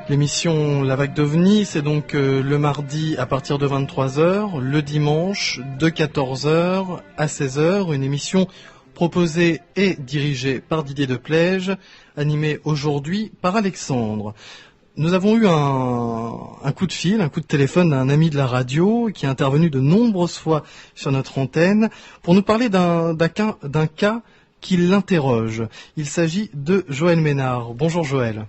L'émission La Vague d'OVNI, c'est donc le mardi à partir de 23h, le dimanche de 14h à 16h, une émission proposée et dirigée par Didier Deplège, animée aujourd'hui par Alexandre. Nous avons eu un coup de fil, un coup de téléphone d'un ami de la radio qui est intervenu de nombreuses fois sur notre antenne pour nous parler d'un cas qui l'interroge. Il s'agit de Joël Ménard. Bonjour Joël.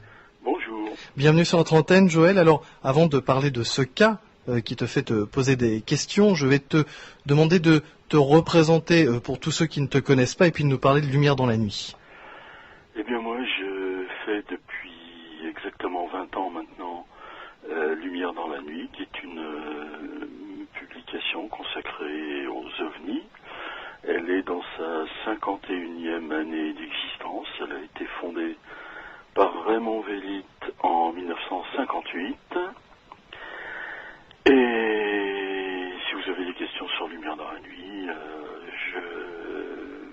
Bienvenue sur notre antenne, Joël. Alors, avant de parler de ce cas qui te fait te poser des questions, je vais te demander de te représenter pour tous ceux qui ne te connaissent pas et puis de nous parler de Lumière dans la nuit. Eh bien, moi, je fais depuis exactement 20 ans maintenant Lumière dans la nuit, qui est une publication consacrée aux ovnis. Elle est dans sa 51e année d'existence. Elle a été fondée par Raymond Vellit en 1958. Et si vous avez des questions sur Lumière dans la nuit, je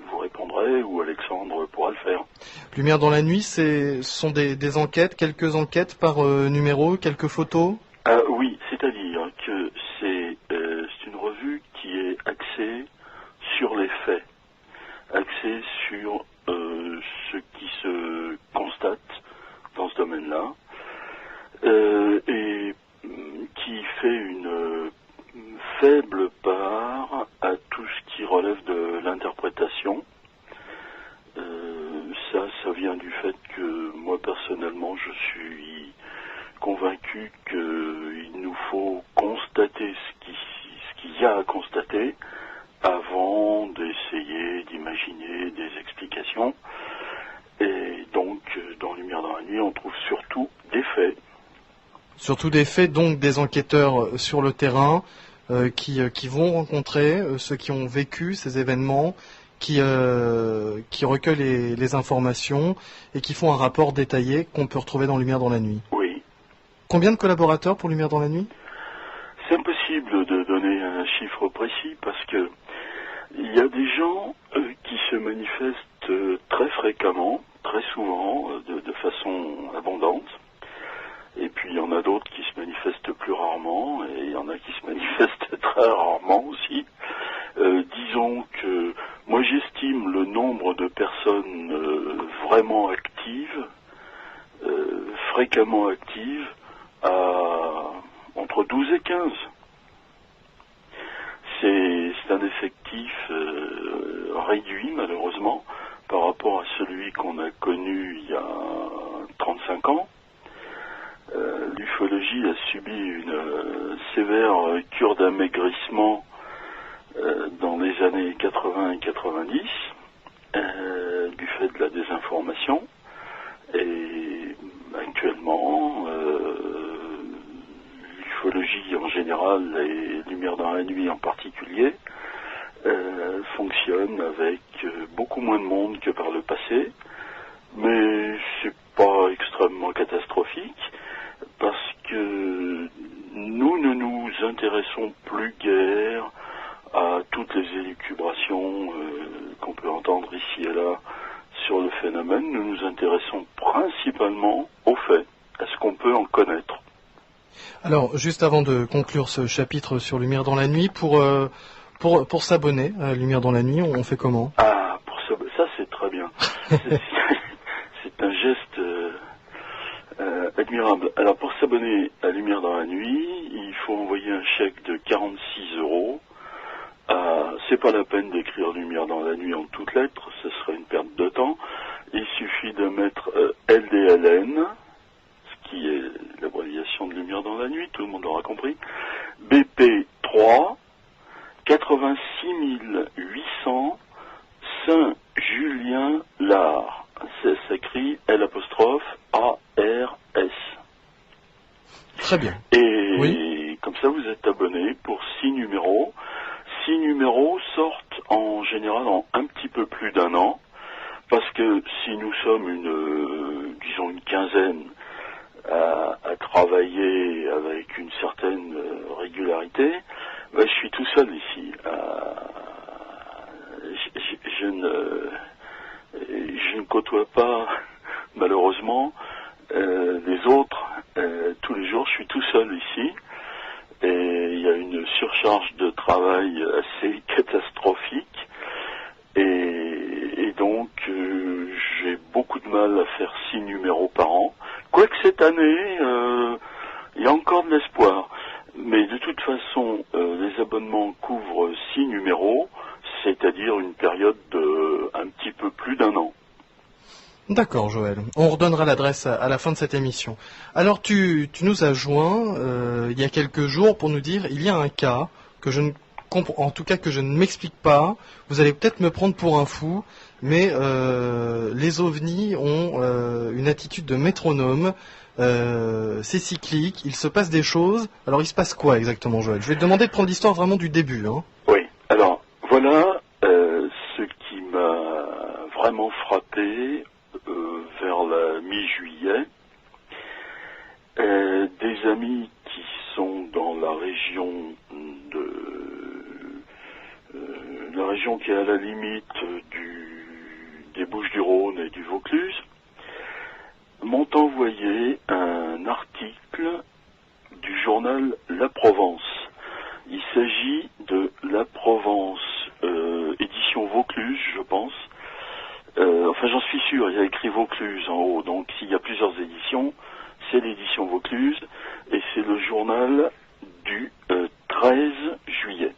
vous répondrai ou Alexandre pourra le faire. Lumière dans la nuit, ce sont des enquêtes, quelques enquêtes par numéro, quelques photos? Oui, c'est-à-dire que c'est une revue qui est axée sur les faits, axée sur ce qui se constate dans ce domaine-là, et qui fait une faible part à tout ce qui relève de l'interprétation. Ça vient du fait que moi personnellement je suis convaincu qu'il nous faut constater ce qu'il y a à constater avant d'essayer d'imaginer des explications. Et donc, dans Lumière dans la nuit, on trouve surtout des faits. Surtout des faits, donc des enquêteurs sur le terrain qui vont rencontrer ceux qui ont vécu ces événements, qui recueillent les informations et qui font un rapport détaillé qu'on peut retrouver dans Lumière dans la nuit. Oui. Combien de collaborateurs pour Lumière dans la nuit? C'est impossible de donner un chiffre précis parce que il y a des gens qui se manifestent très fréquemment, très souvent, de façon abondante. Et puis il y en a d'autres qui se manifestent plus rarement, et il y en a qui se manifestent très rarement aussi. Disons que moi j'estime le nombre de personnes vraiment actives, fréquemment actives, à entre 12 et 15. C'est un effectif réduit malheureusement par rapport à celui qu'on a connu il y a 35 ans. L'ufologie a subi une sévère cure d'amaigrissement dans les années 80 et 90 du fait de la désinformation. Et actuellement, l'ufologie en général et Lumière dans la nuit en particulier fonctionne avec beaucoup moins de monde que par le passé, mais c'est pas extrêmement catastrophique parce que nous ne nous intéressons plus guère à toutes les élucubrations qu'on peut entendre ici et là sur le phénomène. Nous nous intéressons principalement aux faits, à ce qu'on peut en connaître. Alors, juste avant de conclure ce chapitre sur Lumière dans la nuit, pour s'abonner à Lumière dans la nuit, on fait comment? Ah, ça c'est très bien. C'est un geste admirable. Alors, pour s'abonner à Lumière dans la nuit, il faut envoyer un chèque de 46 €. C'est pas la peine d'écrire Lumière dans la nuit en toutes lettres, ce serait une perte de temps. Il suffit de mettre LDLN, ce qui est l'abréviation de Lumière dans la nuit, tout le monde l'aura compris. BP 3 86 800 Saint-Julien-Lard. Ça s'écrit L'_ARS. Très bien. Et oui. Comme ça, vous êtes abonné pour 6 numéros. 6 numéros sortent en général en un petit peu plus d'1 an, parce que si nous sommes disons une quinzaine à travailler avec une certaine régularité, je suis tout seul ici. Je ne côtoie pas malheureusement les autres seul ici. Et il y a une surcharge de travail assez catastrophique. Et donc, j'ai beaucoup de mal à faire 6 numéros par an. Quoique cette année, il y a encore de l'espoir. Mais de toute façon, les abonnements couvrent 6 numéros, c'est-à-dire une période de un petit peu plus d'un an. D'accord, Joël. On redonnera l'adresse à la fin de cette émission. Alors, tu nous as joint il y a quelques jours pour nous dire il y a un cas que je ne comprends, en tout cas que je ne m'explique pas. Vous allez peut-être me prendre pour un fou, mais les ovnis ont une attitude de métronome. C'est cyclique, il se passe des choses. Alors, il se passe quoi exactement, Joël? Je vais te demander de prendre l'histoire vraiment du début. Hein. Oui. Alors, voilà ce qui m'a vraiment frappé. Vers la mi-juillet, des amis qui sont dans la région la région qui est à la limite des Bouches-du-Rhône et du Vaucluse, m'ont envoyé un article du journal La Provence. Il s'agit de La Provence, édition Vaucluse, je pense. Enfin, j'en suis sûr, il y a écrit Vaucluse en haut, donc s'il y a plusieurs éditions, c'est l'édition Vaucluse, et c'est le journal du 13 juillet.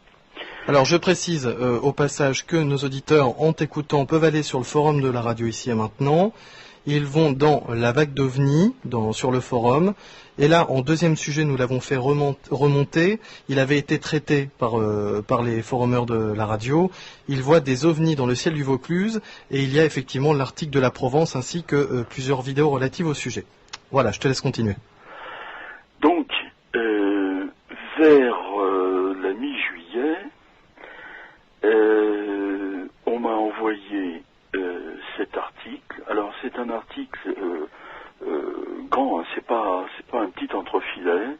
Alors, je précise au passage que nos auditeurs, en t'écoutant, peuvent aller sur le forum de la radio ici et maintenant. Ils vont dans la vague d'OVNI, sur le forum. Et là, en deuxième sujet, nous l'avons fait remonter. Il avait été traité par les forumeurs de la radio. Ils voient des ovnis dans le ciel du Vaucluse. Et il y a effectivement l'article de la Provence ainsi que plusieurs vidéos relatives au sujet. Voilà, je te laisse continuer. Donc, vers la mi-juillet, on m'a envoyé cet article. Alors, c'est un article grand, hein, c'est pas un petit entrefilet.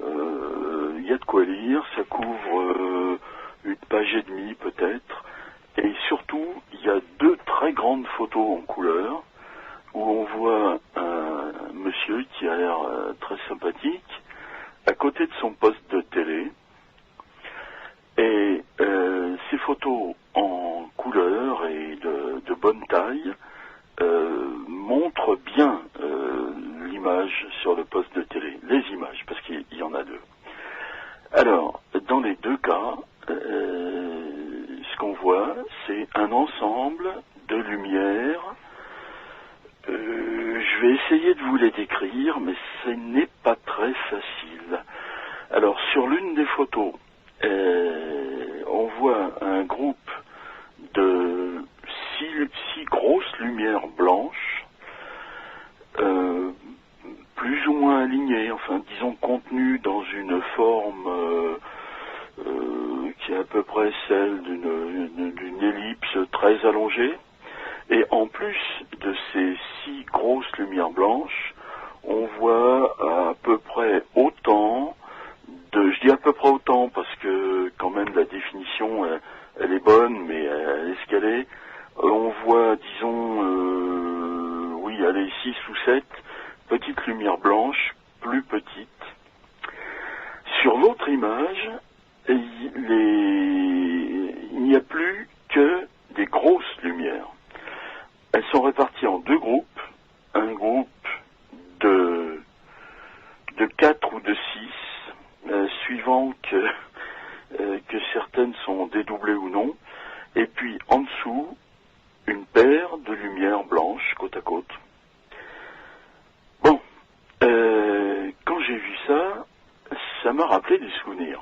Il y a de quoi lire, ça couvre une page et demie peut-être. Et surtout, il y a 2 très grandes photos en couleur où on voit un monsieur qui a l'air très sympathique à côté de son poste de télé. Et ces photos en couleur et de bonne taille montrent bien l'image sur le poste de télé. Les images, parce qu'il y en a 2. Alors, dans les 2 cas, ce qu'on voit, c'est un ensemble de lumières. Je vais essayer de vous les décrire, mais ce n'est pas très facile. Alors, sur l'une des photos, on voit un groupe de 6 grosses lumières blanches, plus ou moins alignées, enfin disons contenues dans une forme qui est à peu près celle d'une ellipse très allongée. Et en plus de ces 6 grosses lumières blanches, on voit à peu près autant je dis à peu près autant parce que quand même la définition elle est bonne, mais elle est ce qu'elle est. On voit, disons, oui, allez, 6 ou 7 petites lumières blanches, plus petites. Sur l'autre image, il n'y a plus que des grosses lumières. Elles sont réparties en 2 groupes. Un groupe de 4 ou de 6, suivant que certaines sont dédoublées ou non. Et puis en dessous, une paire de lumières blanches côte à côte. Bon, quand j'ai vu ça, ça m'a rappelé des souvenirs.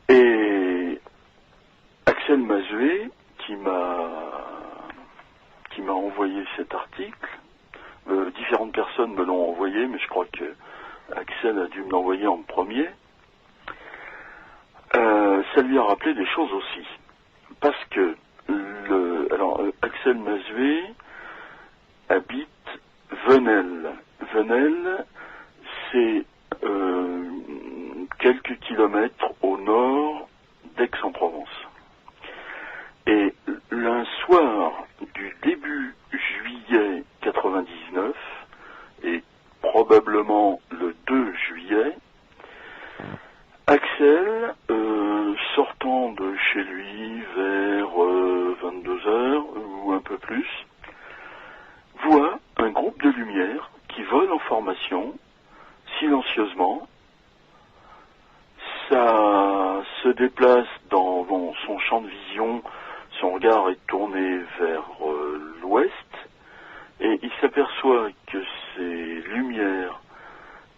Et Axel Mazué, qui m'a envoyé cet article, différentes personnes me l'ont envoyé, mais je crois que Axel a dû me l'envoyer en premier. Ça lui a rappelé des choses aussi. Parce que Axel Mazué habite Venelle. Venelle, c'est quelques kilomètres au nord d'Aix-en-Provence. Et un soir du début juillet 99, et probablement probablement le 2 juillet, Axel, sortant de chez lui vers 22 heures ou un peu plus, voit un groupe de lumière qui vole en formation, silencieusement. Ça se déplace dans son champ de vision, son regard est tourné vers l'ouest, et il s'aperçoit que ces lumières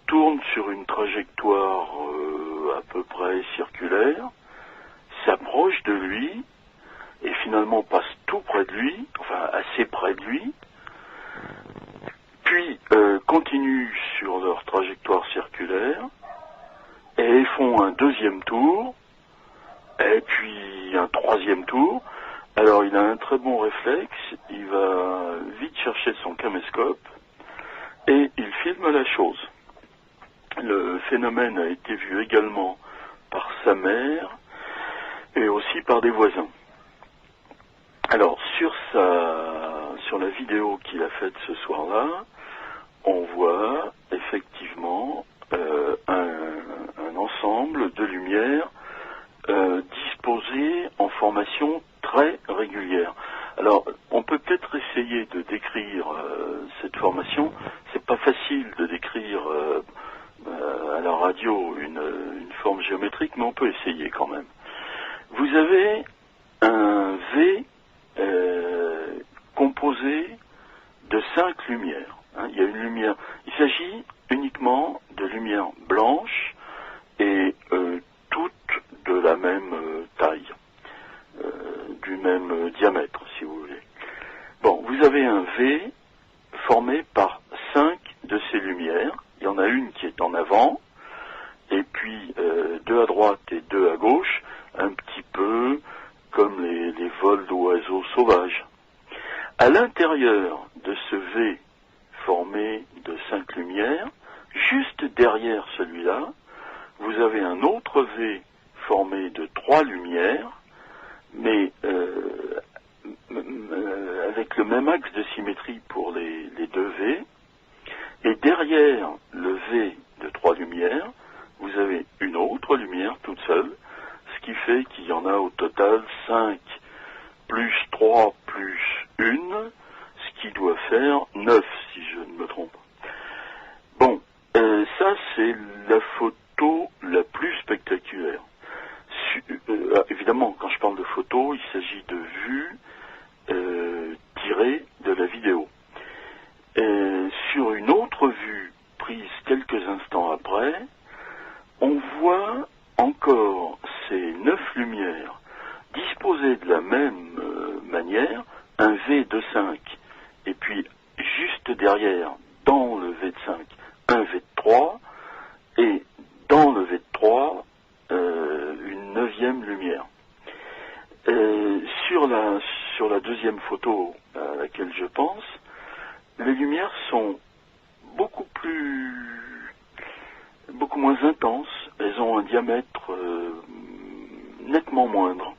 tournent sur une trajectoire à peu près circulaire, s'approchent de lui, et finalement passent tout près de lui, enfin assez près de lui, puis continuent sur leur trajectoire circulaire, et font un deuxième tour, et puis un troisième tour. Alors il a un très bon réflexe, il va vite chercher son caméscope, et il filme la chose. Le phénomène a été vu également par sa mère, et aussi par des voisins. Alors sur la vidéo qu'il a faite ce soir-là, on voit effectivement un ensemble de lumières disposées en formation très régulière. Alors, on peut peut-être essayer de décrire cette formation. C'est pas facile de décrire à la radio une forme géométrique, mais on peut essayer quand même. Vous avez un V composé de 5 lumières. Il y a une lumière. Il s'agit uniquement de lumière blanche et toutes de la même taille, du même diamètre, si vous voulez. Bon, vous avez un V formé par 5 de ces lumières. Il y en a une qui est en avant, et puis 2 à droite et 2 à gauche, un petit peu comme les vols d'oiseaux sauvages. À l'intérieur de ce V formé de 5 lumières, juste derrière celui-là, vous avez un autre V formé de 3 lumières, mais avec le même axe de symétrie pour les 2 V. Et derrière le V de 3 lumières, vous avez une autre lumière toute seule, ce qui fait qu'il y en a au total 5 plus 3 plus 1, ce qui doit faire 9, si je ne me trompe. Bon, ça c'est la photo la plus spectaculaire. Évidemment, quand je parle de photo, il s'agit de vues tirées de la vidéo. Sur une autre vue prise quelques instants après, on voit encore ces 9 lumières disposées de la même manière, un V de 5, et puis juste derrière, dans le V de 5, un V de 3, et dans le V de 3, une 9e lumière. Sur la deuxième photo à laquelle je pense, les lumières sont beaucoup moins intenses, elles ont un diamètre nettement moindre.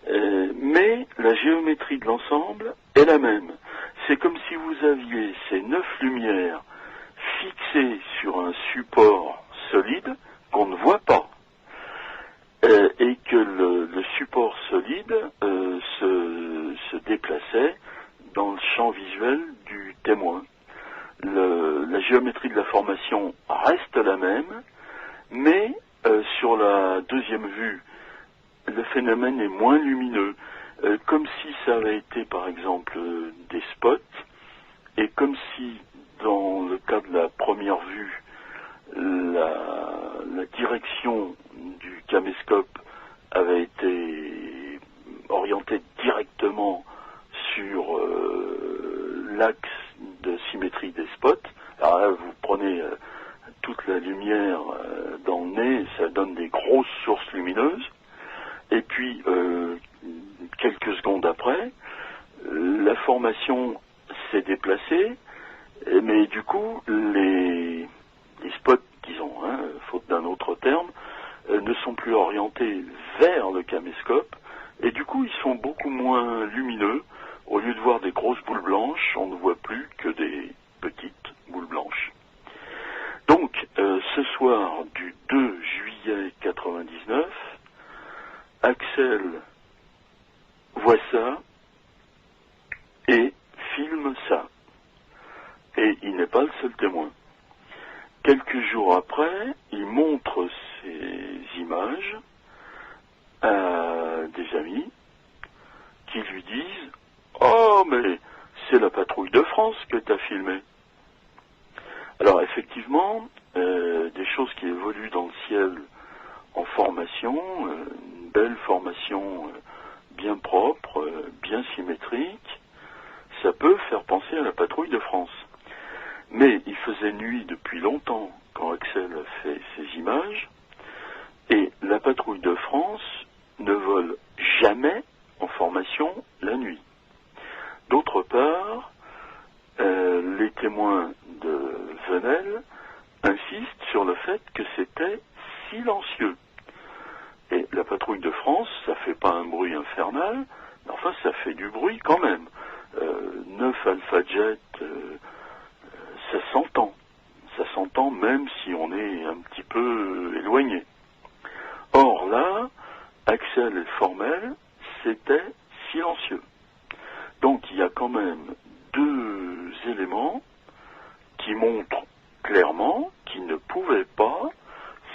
Mais la géométrie de l'ensemble est la même. C'est comme si vous aviez ces 9 lumières fixées sur un support solide qu'on ne voit pas. Et que le support solide se déplaçait dans le champ visuel du témoin. La géométrie de la formation reste la même, mais sur la deuxième vue, le phénomène est moins lumineux, comme si ça avait été par exemple des spots, et comme si dans le cas de la première vue, la direction du caméscope avait été orientée directement sur l'axe de symétrie des spots. Alors là, vous prenez toute la lumière dans le nez, ça donne des grosses sources lumineuses. Et puis, quelques secondes après, la formation s'est déplacée, mais du coup, les spots, disons, faute d'un autre terme, ne sont plus orientés vers le caméscope, et du coup, ils sont beaucoup moins lumineux. Au lieu de voir des grosses boules blanches, on ne voit plus que des petites boules blanches. soir du 2 juillet 99, Axel voit ça et filme ça. Et il n'est pas le seul témoin. Quelques jours après, il montre ces images à des amis qui lui disent « Oh, mais c'est la patrouille de France que tu as filmé. » Alors effectivement, des choses qui évoluent dans le ciel en formation, une belle formation bien propre, bien symétrique, ça peut faire penser à la patrouille de France. Mais il faisait nuit depuis longtemps quand Axel a fait ces images, et la patrouille de France ne vole jamais en formation la nuit. D'autre part, les témoins de Venelle insistent sur le fait que c'était silencieux. Et la patrouille de France, ça fait pas un bruit infernal, mais enfin ça fait du bruit quand même. 9 Alpha Jet, ça s'entend. Ça s'entend même si on est un petit peu éloigné. Or là, Axel et Formel, c'était silencieux. Donc il y a quand même deux éléments qui montrent clairement qu'il ne pouvait pas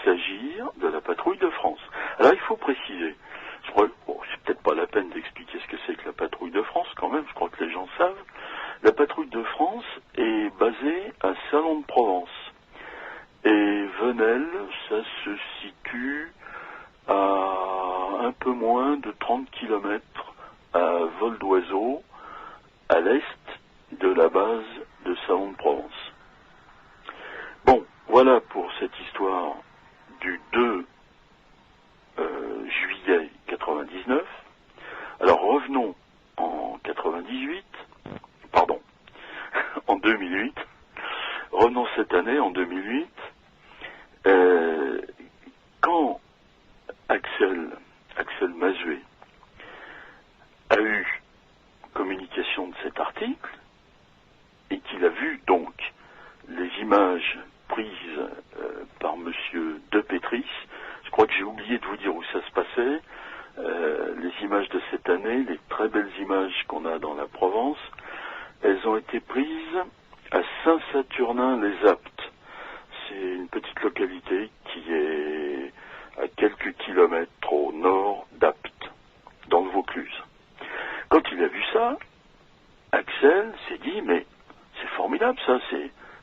s'agir de la patrouille de France. Alors il faut préciser, je crois, bon, c'est peut-être pas la peine d'expliquer ce que c'est que la patrouille de France quand même, je crois que les gens savent. La patrouille de France est basée à Salon de Provence. Et Venelle, ça se situe à un peu moins de 30 km à vol d'oiseau à l'est de la base de Salon de Provence. Bon, voilà pour cette histoire du 2 juillet 99. Alors revenons en 98, pardon, en 2008. Revenons cette année, en 2008, quand Axel Mazué a eu communication de cet article et qu'il a vu donc les images prises par monsieur De Petris. Je crois que j'ai oublié de vous dire où ça se passait. Les images de cette année, les très belles images qu'on a dans la Provence, elles ont été prises à Saint-Saturnin-les-Aptes. C'est une petite localité qui est à quelques kilomètres au nord d'Aptes, dans le Vaucluse. Quand il a vu ça, Axel s'est dit, mais c'est formidable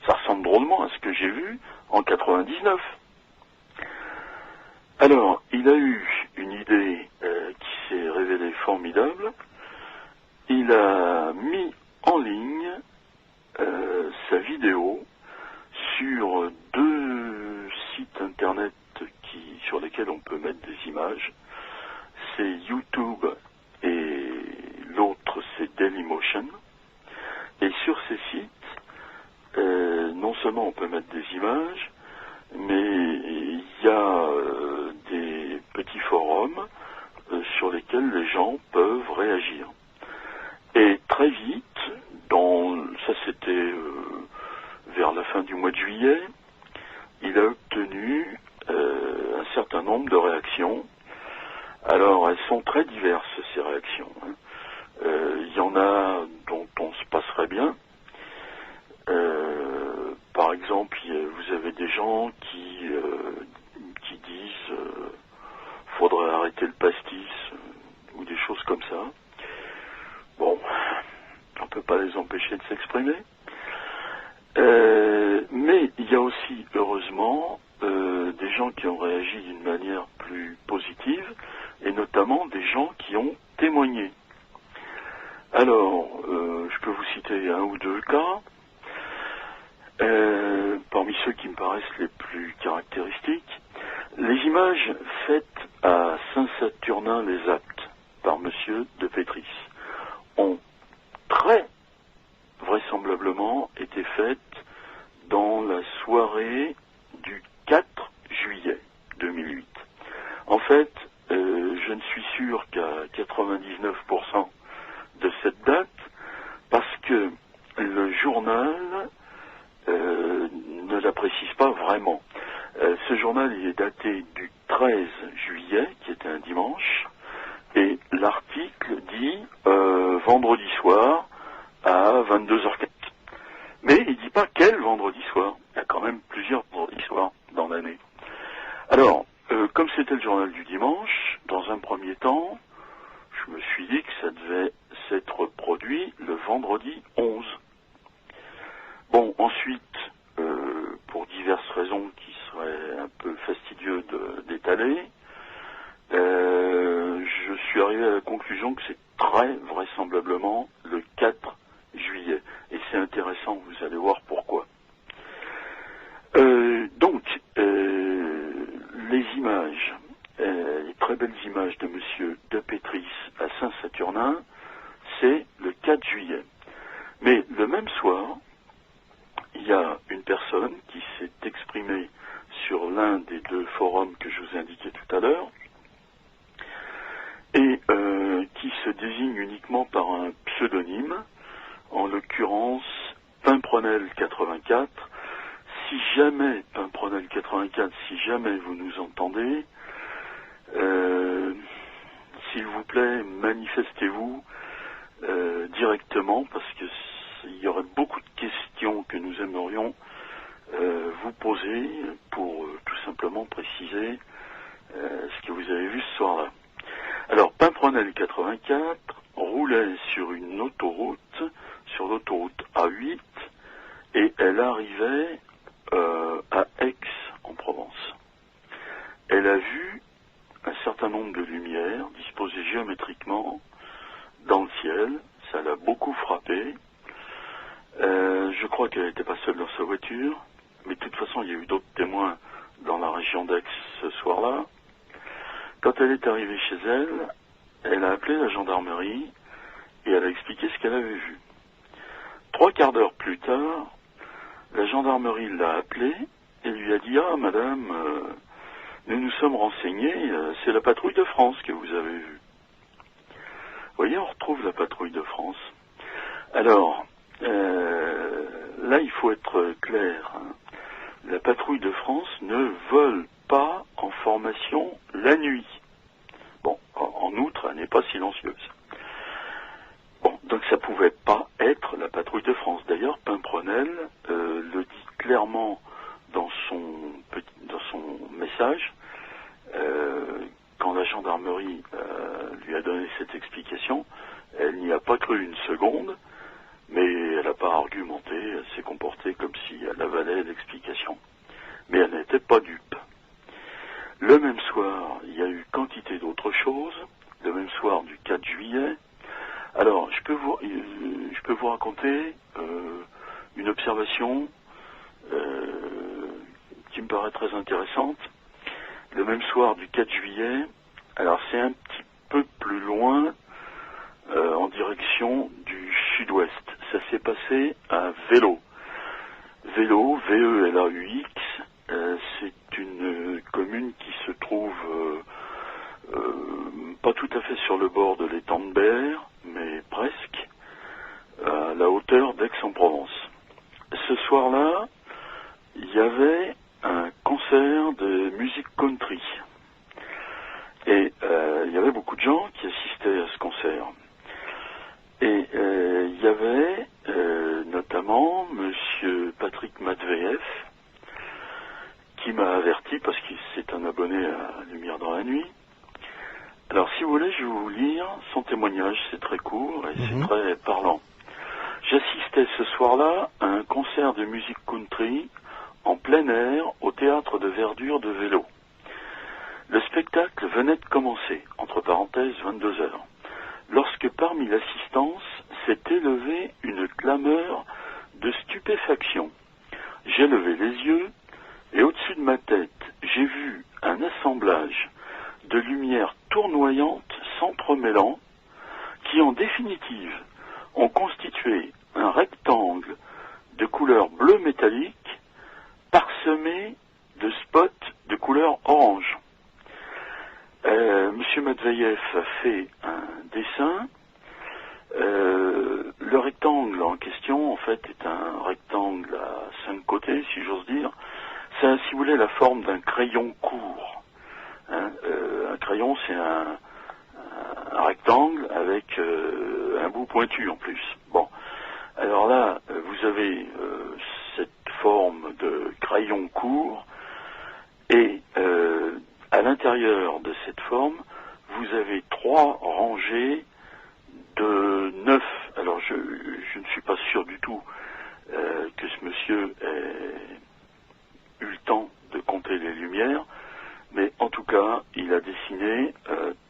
ça ressemble drôlement à ce que j'ai vu en 99. Alors, il a eu une idée qui s'est révélée formidable. Il a mis en ligne sa vidéo sur deux sites internet sur lesquels on peut mettre des images. C'est YouTube et l'autre c'est Dailymotion. Et sur ces sites, non seulement on peut mettre des images, mais il y a des petits forums sur lesquels les gens peuvent réagir. Et très vite, ça c'était vers la fin du mois de juillet, il a obtenu un certain nombre de réactions. Alors elles sont très diverses ces réactions. Il y en a dont on se passerait bien. Par exemple, vous avez des gens qui disent faudrait arrêter le pastis ou des choses comme ça. Bon, on ne peut pas les empêcher de s'exprimer. Mais il y a aussi, heureusement, des gens qui ont réagi d'une manière plus positive, et notamment des gens qui ont témoigné. Alors, je peux vous citer un ou deux cas. Parmi ceux qui me paraissent les plus caractéristiques, les images faites à Saint-Saturnin-les-Aptes par monsieur De Petris ont très vraisemblablement été faites dans la soirée du 4 juillet 2008. En fait, je ne suis sûr qu'à 99% de cette date, parce que le journal ne la précise pas vraiment. Ce journal, il est daté du 13 juillet, qui était un dimanche, et l'article dit vendredi soir à 22h04. Mais il dit pas quel vendredi soir. Il y a quand même plusieurs vendredis soirs dans l'année. Alors, comme c'était le journal du dimanche, dans un premier temps, je me suis dit que ça devait s'être produit le vendredi 11. Bon, ensuite, pour diverses raisons qui seraient un peu fastidieux d'étaler, je suis arrivé à la conclusion que c'est très vraisemblablement le 4 juillet. Et c'est intéressant, vous allez voir pourquoi. Les images, les très belles images de Monsieur de Pétris à Saint-Saturnin, c'est le 4 juillet. Mais le même soir, il y a une personne qui s'est exprimée sur l'un des deux forums que je vous ai indiqué tout à l'heure, et qui se désigne uniquement par un pseudonyme, en l'occurrence Pimprenel 84. Si jamais, Pimprenel 84, si jamais vous nous entendez, s'il vous plaît, manifestez-vous directement, parce que il y aurait beaucoup de questions que nous aimerions vous poser pour tout simplement préciser ce que vous avez vu ce soir-là. Alors, Pimprenel 84 roulait sur une autoroute, sur l'autoroute A8, et elle arrivait à Aix, en Provence. Elle a vu un certain nombre de lumières disposées géométriquement dans le ciel. Ça l'a beaucoup frappé. Je crois qu'elle n'était pas seule dans sa voiture, mais de toute façon, il y a eu d'autres témoins dans la région d'Aix ce soir-là. Quand elle est arrivée chez elle, elle a appelé la gendarmerie et elle a expliqué ce qu'elle avait vu. 3 quarts d'heure plus tard, la gendarmerie l'a appelée et lui a dit « Ah, madame, nous nous sommes renseignés, c'est la patrouille de France que vous avez vue. » Vous voyez, on retrouve la patrouille de France. Alors, là, il faut être clair. Hein. La patrouille de France ne vole pas en formation la nuit. Bon, en outre, elle n'est pas silencieuse. Bon, donc ça pouvait pas être la patrouille de France. D'ailleurs, Pimprenel le dit clairement dans son message. Quand la gendarmerie lui a donné cette explication, elle n'y a pas cru une seconde, mais elle n'a pas argumenté, elle s'est comportée comme si elle avalait l'explication. Mais elle n'était pas dupe. Le même soir, il y a eu quantité d'autres choses, le même soir du 4 juillet. Alors, je peux vous raconter une observation qui me paraît très intéressante. Le même soir du 4 juillet, alors c'est un petit peu plus loin, en direction du sud-ouest. Ça s'est passé à Vélo. Vélo, V-E-L-A-U-X, c'est une commune qui se trouve pas tout à fait sur le bord de l'étang de Berre, mais presque, à la hauteur d'Aix-en-Provence. Ce soir-là, il y avait un concert de musique country. Et il y avait beaucoup de gens qui assistaient à ce concert. Et il y avait notamment Monsieur Patrick Matveyev, qui m'a averti, parce qu'il c'est un abonné à Lumière dans la nuit. Alors, si vous voulez, je vais vous lire son témoignage, c'est très court et c'est très parlant. J'assistais ce soir-là à un concert de musique country en plein air au théâtre de verdure de Vélo. Le spectacle venait de commencer, entre parenthèses 22 heures, lorsque parmi l'assistance s'est élevée une clameur de stupéfaction. J'ai levé les yeux et au-dessus de ma tête, j'ai vu un assemblage de lumières tournoyantes s'entremêlant qui, en définitive, ont constitué un rectangle de couleur bleu métallique parsemé de spots de couleur orange. Monsieur Matveyev a fait un dessin. Le rectangle en question, en fait, est un rectangle à 5 côtés, si j'ose dire. ça a, si vous voulez, la forme d'un crayon court. Hein. Un crayon, c'est un rectangle avec un bout pointu en plus. Bon, alors là, vous avez cette forme de crayon court, et à l'intérieur de cette forme, vous avez 3 rangées de 9. Alors je ne suis pas sûr du tout que ce monsieur ait eu le temps de compter les lumières, mais en tout cas, il a dessiné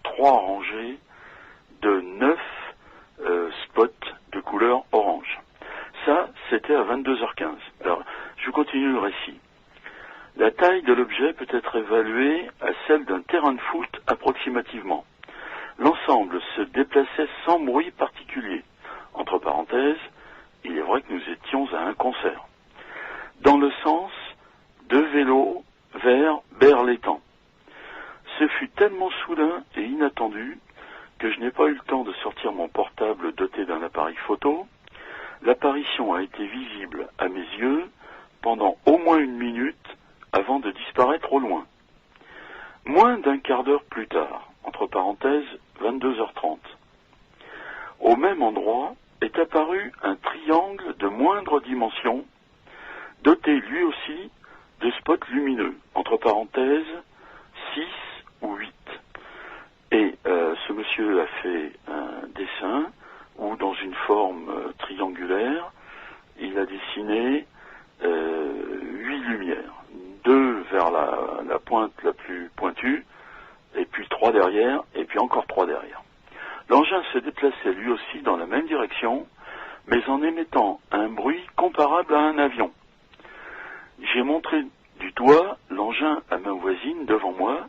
3 rangées de 9 spots de couleur orange. Ça, c'était à 22h15. Alors, je continue le récit. La taille de l'objet peut être évaluée à celle d'un terrain de foot approximativement. L'ensemble se déplaçait sans bruit particulier. Entre parenthèses, il est vrai que nous étions à un concert. Dans le sens de vélo vers Berlétan. Ce fut tellement soudain et inattendu que je n'ai pas eu le temps de sortir mon portable doté d'un appareil photo. L'apparition a été visible à mes yeux pendant au moins 1 minute avant de disparaître au loin. Moins d'un quart d'heure plus tard, entre parenthèses 22h30, au même endroit est apparu un triangle de moindre dimension, doté lui aussi de spots lumineux, entre parenthèses 6 ou 8. Et ce monsieur a fait un dessin où, dans une forme triangulaire, il a dessiné 8 lumières. 2 vers la pointe la plus pointue, et puis 3 derrière, et puis encore 3 derrière. L'engin se déplaçait lui aussi dans la même direction, mais en émettant un bruit comparable à un avion. J'ai montré du doigt l'engin à ma voisine devant moi,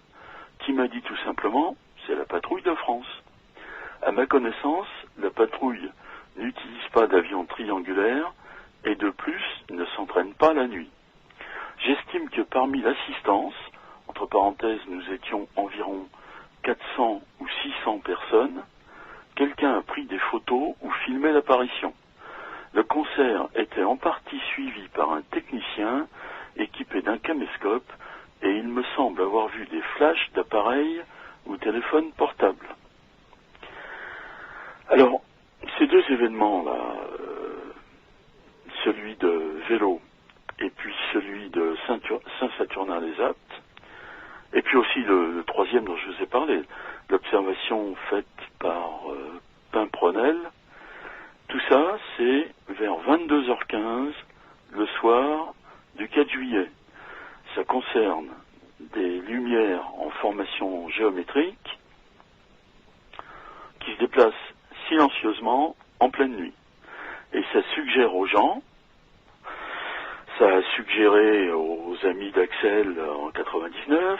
qui m'a dit tout simplement « c'est la patrouille de France ». À ma connaissance, la patrouille n'utilise pas d'avion triangulaire et de plus ne s'entraîne pas la nuit. J'estime que parmi l'assistance, entre parenthèses nous étions environ 400 ou 600 personnes, quelqu'un a pris des photos ou filmé l'apparition. Le concert était en partie suivi par un technicien équipé d'un caméscope et il me semble avoir vu des flashs d'appareils ou téléphones portables. Alors, ces 2 événements-là, celui de Vélo et puis celui de Saint-Saturnin-les-Aptes, et puis aussi le 3e dont je vous ai parlé, l'observation faite par Pimprenel, tout ça, c'est vers 22h15 le soir du 4 juillet. Ça concerne des lumières en formation géométrique qui se déplacent silencieusement en pleine nuit. Et ça suggère aux gens, ça a suggéré aux amis d'Axel en 99,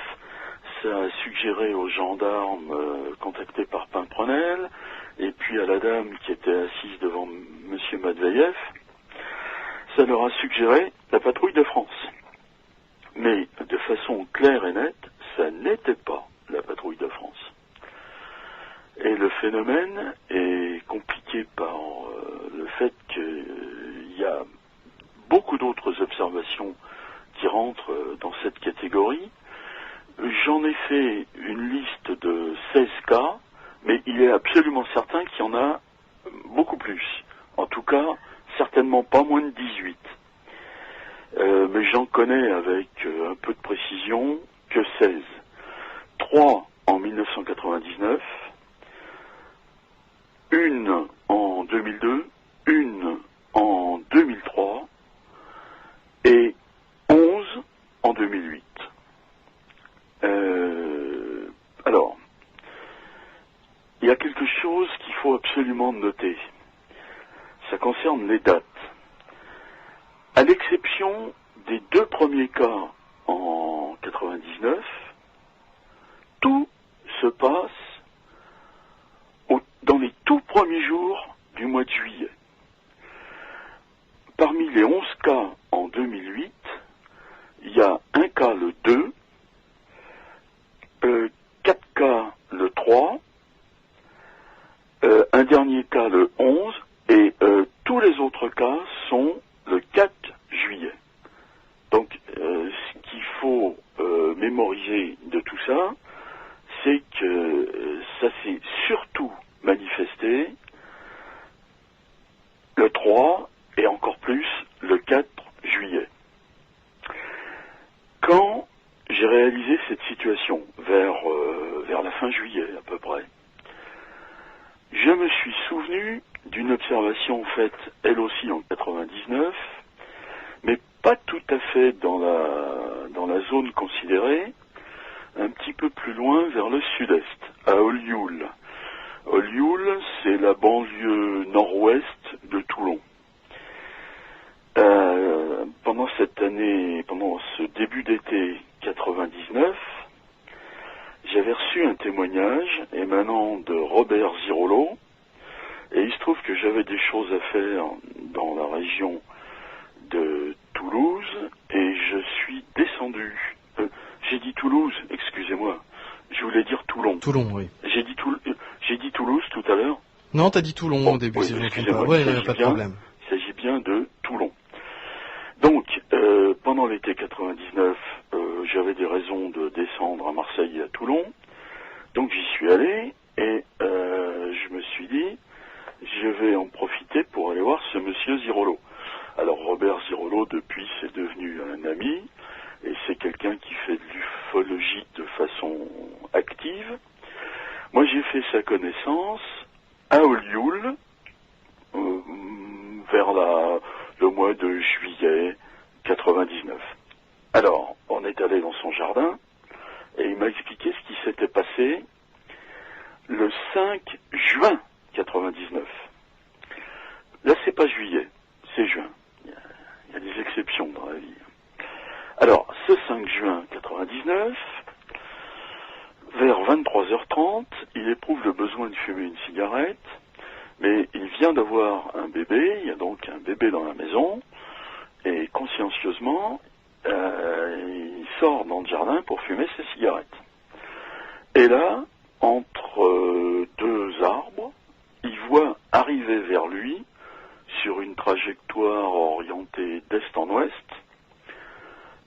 ça a suggéré aux gendarmes contactés par Pimprenel, et puis à la dame qui était assise devant M. Madveyev, ça leur a suggéré la patrouille de France. Mais de façon claire et nette, ça n'était pas la patrouille de France. Et le phénomène est compliqué par le fait qu'il y a beaucoup d'autres observations qui rentrent dans cette catégorie. J'en ai fait une liste de 16 cas, mais il est absolument certain qu'il y en a beaucoup plus. En tout cas, certainement pas moins de 18. Mais j'en connais avec un peu de précision que 16. 3 en 1999, une en 2002, une en 2003 et 11 en 2008. Alors, il y a quelque chose qu'il faut absolument noter. Ça concerne les dates. À l'exception des 2 premiers cas en 99, tout se passe dans les tout premiers jours du mois de juillet. Parmi les 11 cas en 2008, il y a un cas le 2, 4 cas le 3, un dernier cas le 11, et tous les autres cas sont le 4 juillet. Donc, ce mémorisé de tout ça, c'est que ça s'est surtout manifesté le 3 et encore plus le 4 juillet. Quand j'ai réalisé cette situation, vers la fin juillet à peu près, je me suis souvenu d'une observation faite elle aussi en 99, mais pas tout à fait dans la zone considérée, un petit peu plus loin vers le sud-est, à Olioul. Olioul, c'est la banlieue nord-ouest de Toulon. Pendant cette année, pendant ce début d'été 99, j'avais reçu un témoignage émanant de Robert Zirolo, et il se trouve que j'avais des choses à faire dans la région de Toulouse, et je suis descendu. J'ai dit Toulouse, excusez-moi, je voulais dire Toulon. Toulon, oui. J'ai dit Toulouse tout à l'heure. Non, t'as dit Toulon au début, oui, si je ne me trompe excusez-moi, pas. Oui, il n'y a pas de problème. Il s'agit bien de Toulon. Donc, pendant l'été 99, j'avais des raisons de descendre à Marseille et à Toulon. Donc j'y suis allé et je me suis dit, je vais en profiter pour aller voir ce monsieur Zirolo. Alors Robert Zirolo, depuis, c'est devenu un ami et c'est quelqu'un qui fait de l'ufologie de façon active. Moi, j'ai fait sa connaissance à Olioul, vers le mois de juillet 99. Alors, on est allé dans son jardin, et il m'a expliqué ce qui s'était passé le 5 juin 99. Là, c'est pas juillet, c'est juin. Il y a des exceptions dans la vie. Alors, ce 5 juin 99, vers 23h30, il éprouve le besoin de fumer une cigarette, mais il vient d'avoir un bébé, il y a donc un bébé dans la maison, et consciencieusement, il sort dans le jardin pour fumer ses cigarettes. Et là, entre deux arbres, il voit arriver vers lui, sur une trajectoire orientée d'est en ouest,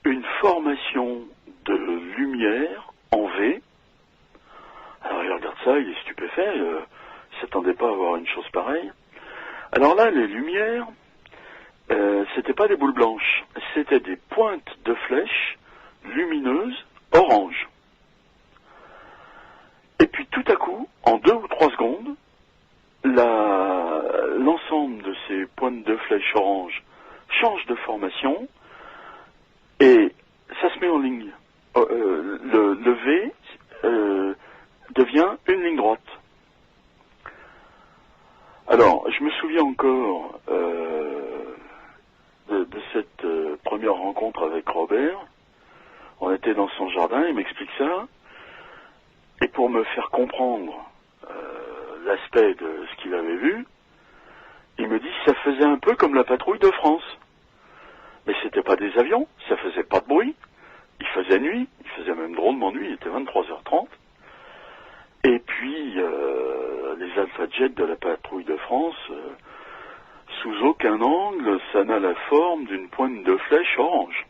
une formation de lumière en V. Alors il regarde ça, il est stupéfait, il s'attendait pas à voir une chose pareille. Alors là, les lumières, c'était pas des boules blanches, c'était des pointes de flèches lumineuses orange. Et puis tout à coup, en 2 ou 3 secondes, l'ensemble de ces pointes de flèches orange change de formation et ça se met en ligne. Le V devient une ligne droite. Alors, je me souviens encore de cette première rencontre avec Robert. On était dans son jardin, il m'explique ça. Et pour me faire comprendre l'aspect de ce qu'il avait vu, il me dit que ça faisait un peu comme la patrouille de France. Mais c'était pas des avions, ça faisait pas de bruit. Il faisait nuit, il faisait même drôlement nuit, il était 23h30. Et puis, les Alpha Jets de la patrouille de France, sous aucun angle, ça n'a la forme d'une pointe de flèche orange.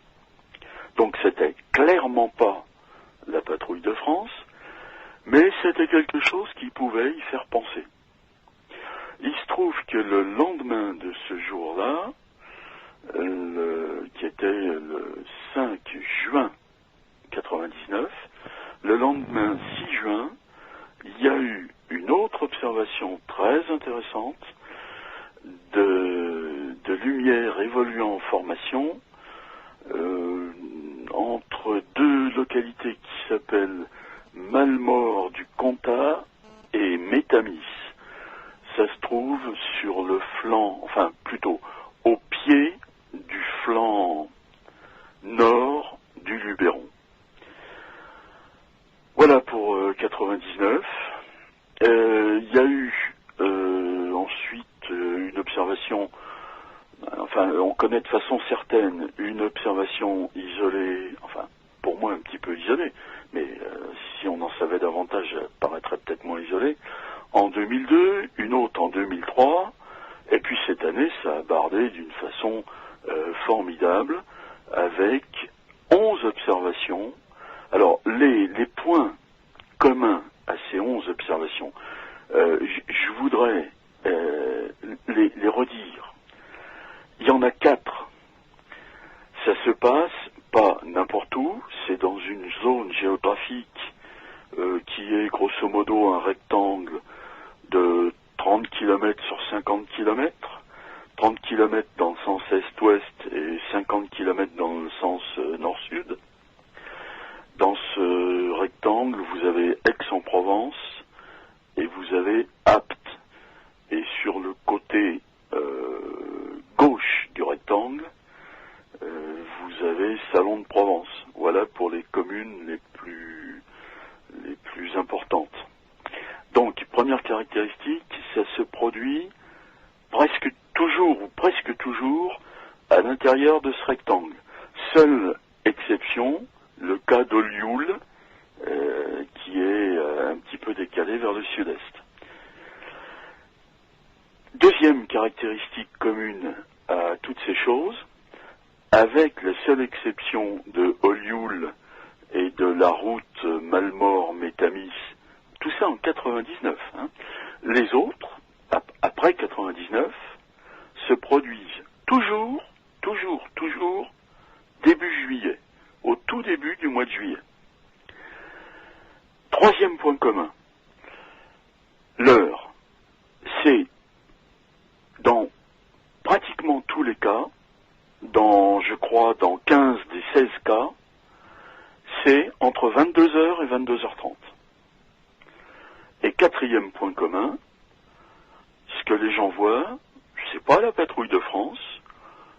Donc c'était clairement pas la patrouille de France, mais c'était quelque chose qui pouvait y faire penser. Il se trouve que le lendemain de ce jour-là, qui était le 5 juin 99, le lendemain 6 juin, il y a eu une autre observation très intéressante de lumière évoluant en formation entre 2 localités qui s'appellent Malmort du Comtat et Métamis. Ça se trouve sur le flanc, enfin plutôt au pied du flanc nord du Luberon. Voilà pour 99. Il y a eu ensuite une observation, enfin on connaît de façon certaine une observation isolée, enfin pour moi un petit peu isolée, mais si on en savait davantage, elle paraîtrait peut-être moins isolée. En 2002, une autre en 2003, et puis cette année, ça a bardé d'une façon formidable, avec 11 observations, Alors, les points communs à ces 11 observations, je voudrais les redire. Il y en a 4. Ça se passe pas n'importe où, c'est dans une zone géographique qui est grosso modo un rectangle de 30 km sur 50 km, 30 km dans le sens est-ouest et 50 km dans le sens nord-sud. Dans ce rectangle, vous avez Aix-en-Provence et vous avez Apt. Et sur le côté gauche du rectangle, vous avez Salon de Provence. Voilà pour les communes les plus importantes. Donc, première caractéristique, ça se produit presque toujours à l'intérieur de ce rectangle. Seule exception, le cas d'Olioul, qui est un petit peu décalé vers le sud-est. Deuxième caractéristique commune à toutes ces choses, avec la seule exception de Olioul et de la route Malmort-Métamis, tout ça en 99, les autres, après 99, se produisent toujours début juillet, au tout début du mois de juillet. Troisième point commun, l'heure, c'est dans pratiquement tous les cas, je crois dans 15 des 16 cas, c'est entre 22h et 22h30. Et quatrième point commun, ce que les gens voient, c'est pas la patrouille de France,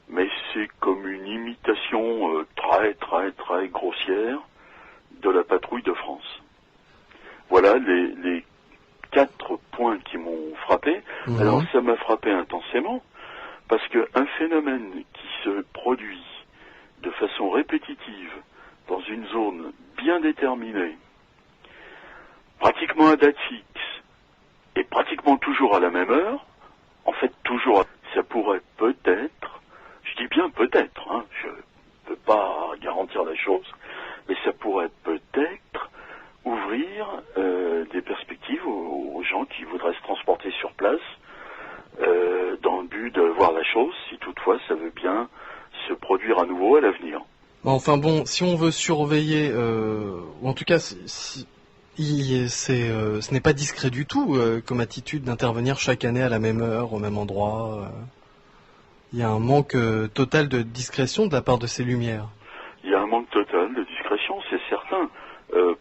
mais c'est comme une imitation très grossière de la patrouille de France. Voilà les 4 points qui m'ont frappé. Alors ça m'a frappé intensément, parce qu'un phénomène qui se produit de façon répétitive dans une zone bien déterminée, pratiquement à date fixe, et pratiquement toujours à la même heure, en fait toujours, ça pourrait peut-être, je dis bien peut-être, je ne peux pas garantir la chose, mais ça pourrait peut-être ouvrir des perspectives aux gens qui voudraient se transporter sur place, dans le but de voir la chose, si toutefois ça veut bien se produire à nouveau à l'avenir. Enfin bon, si on veut surveiller, ou en tout cas, ce n'est pas discret du tout comme attitude d'intervenir chaque année à la même heure, au même endroit. Il y a un manque total de discrétion de la part de ces lumières. Il y a un manque total de discrétion, c'est certain,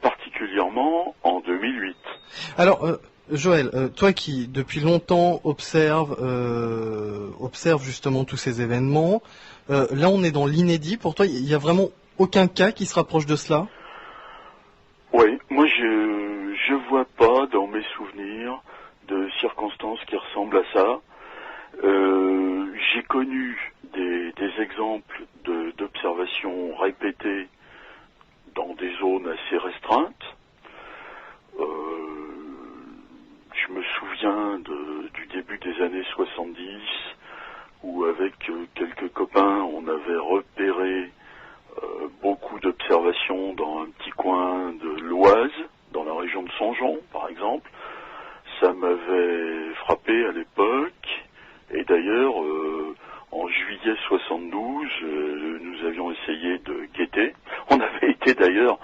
particulièrement en 2008. Alors, Joël, toi qui depuis longtemps observe justement tous ces événements, là on est dans l'inédit. Pour toi, il n'y a vraiment aucun cas qui se rapproche de cela? Oui, moi je vois pas dans mes souvenirs de circonstances qui ressemblent à ça. J'ai connu des exemples d'observations répétées dans des zones assez restreintes. Je me souviens du début des années 70 où avec quelques copains on avait repéré beaucoup d'observations dans un petit coin de l'Oise, dans la région de Songeon par exemple. Ça m'avait frappé à l'époque, et d'ailleurs en juillet 72 nous avions essayé de guetter. On avait été d'ailleurs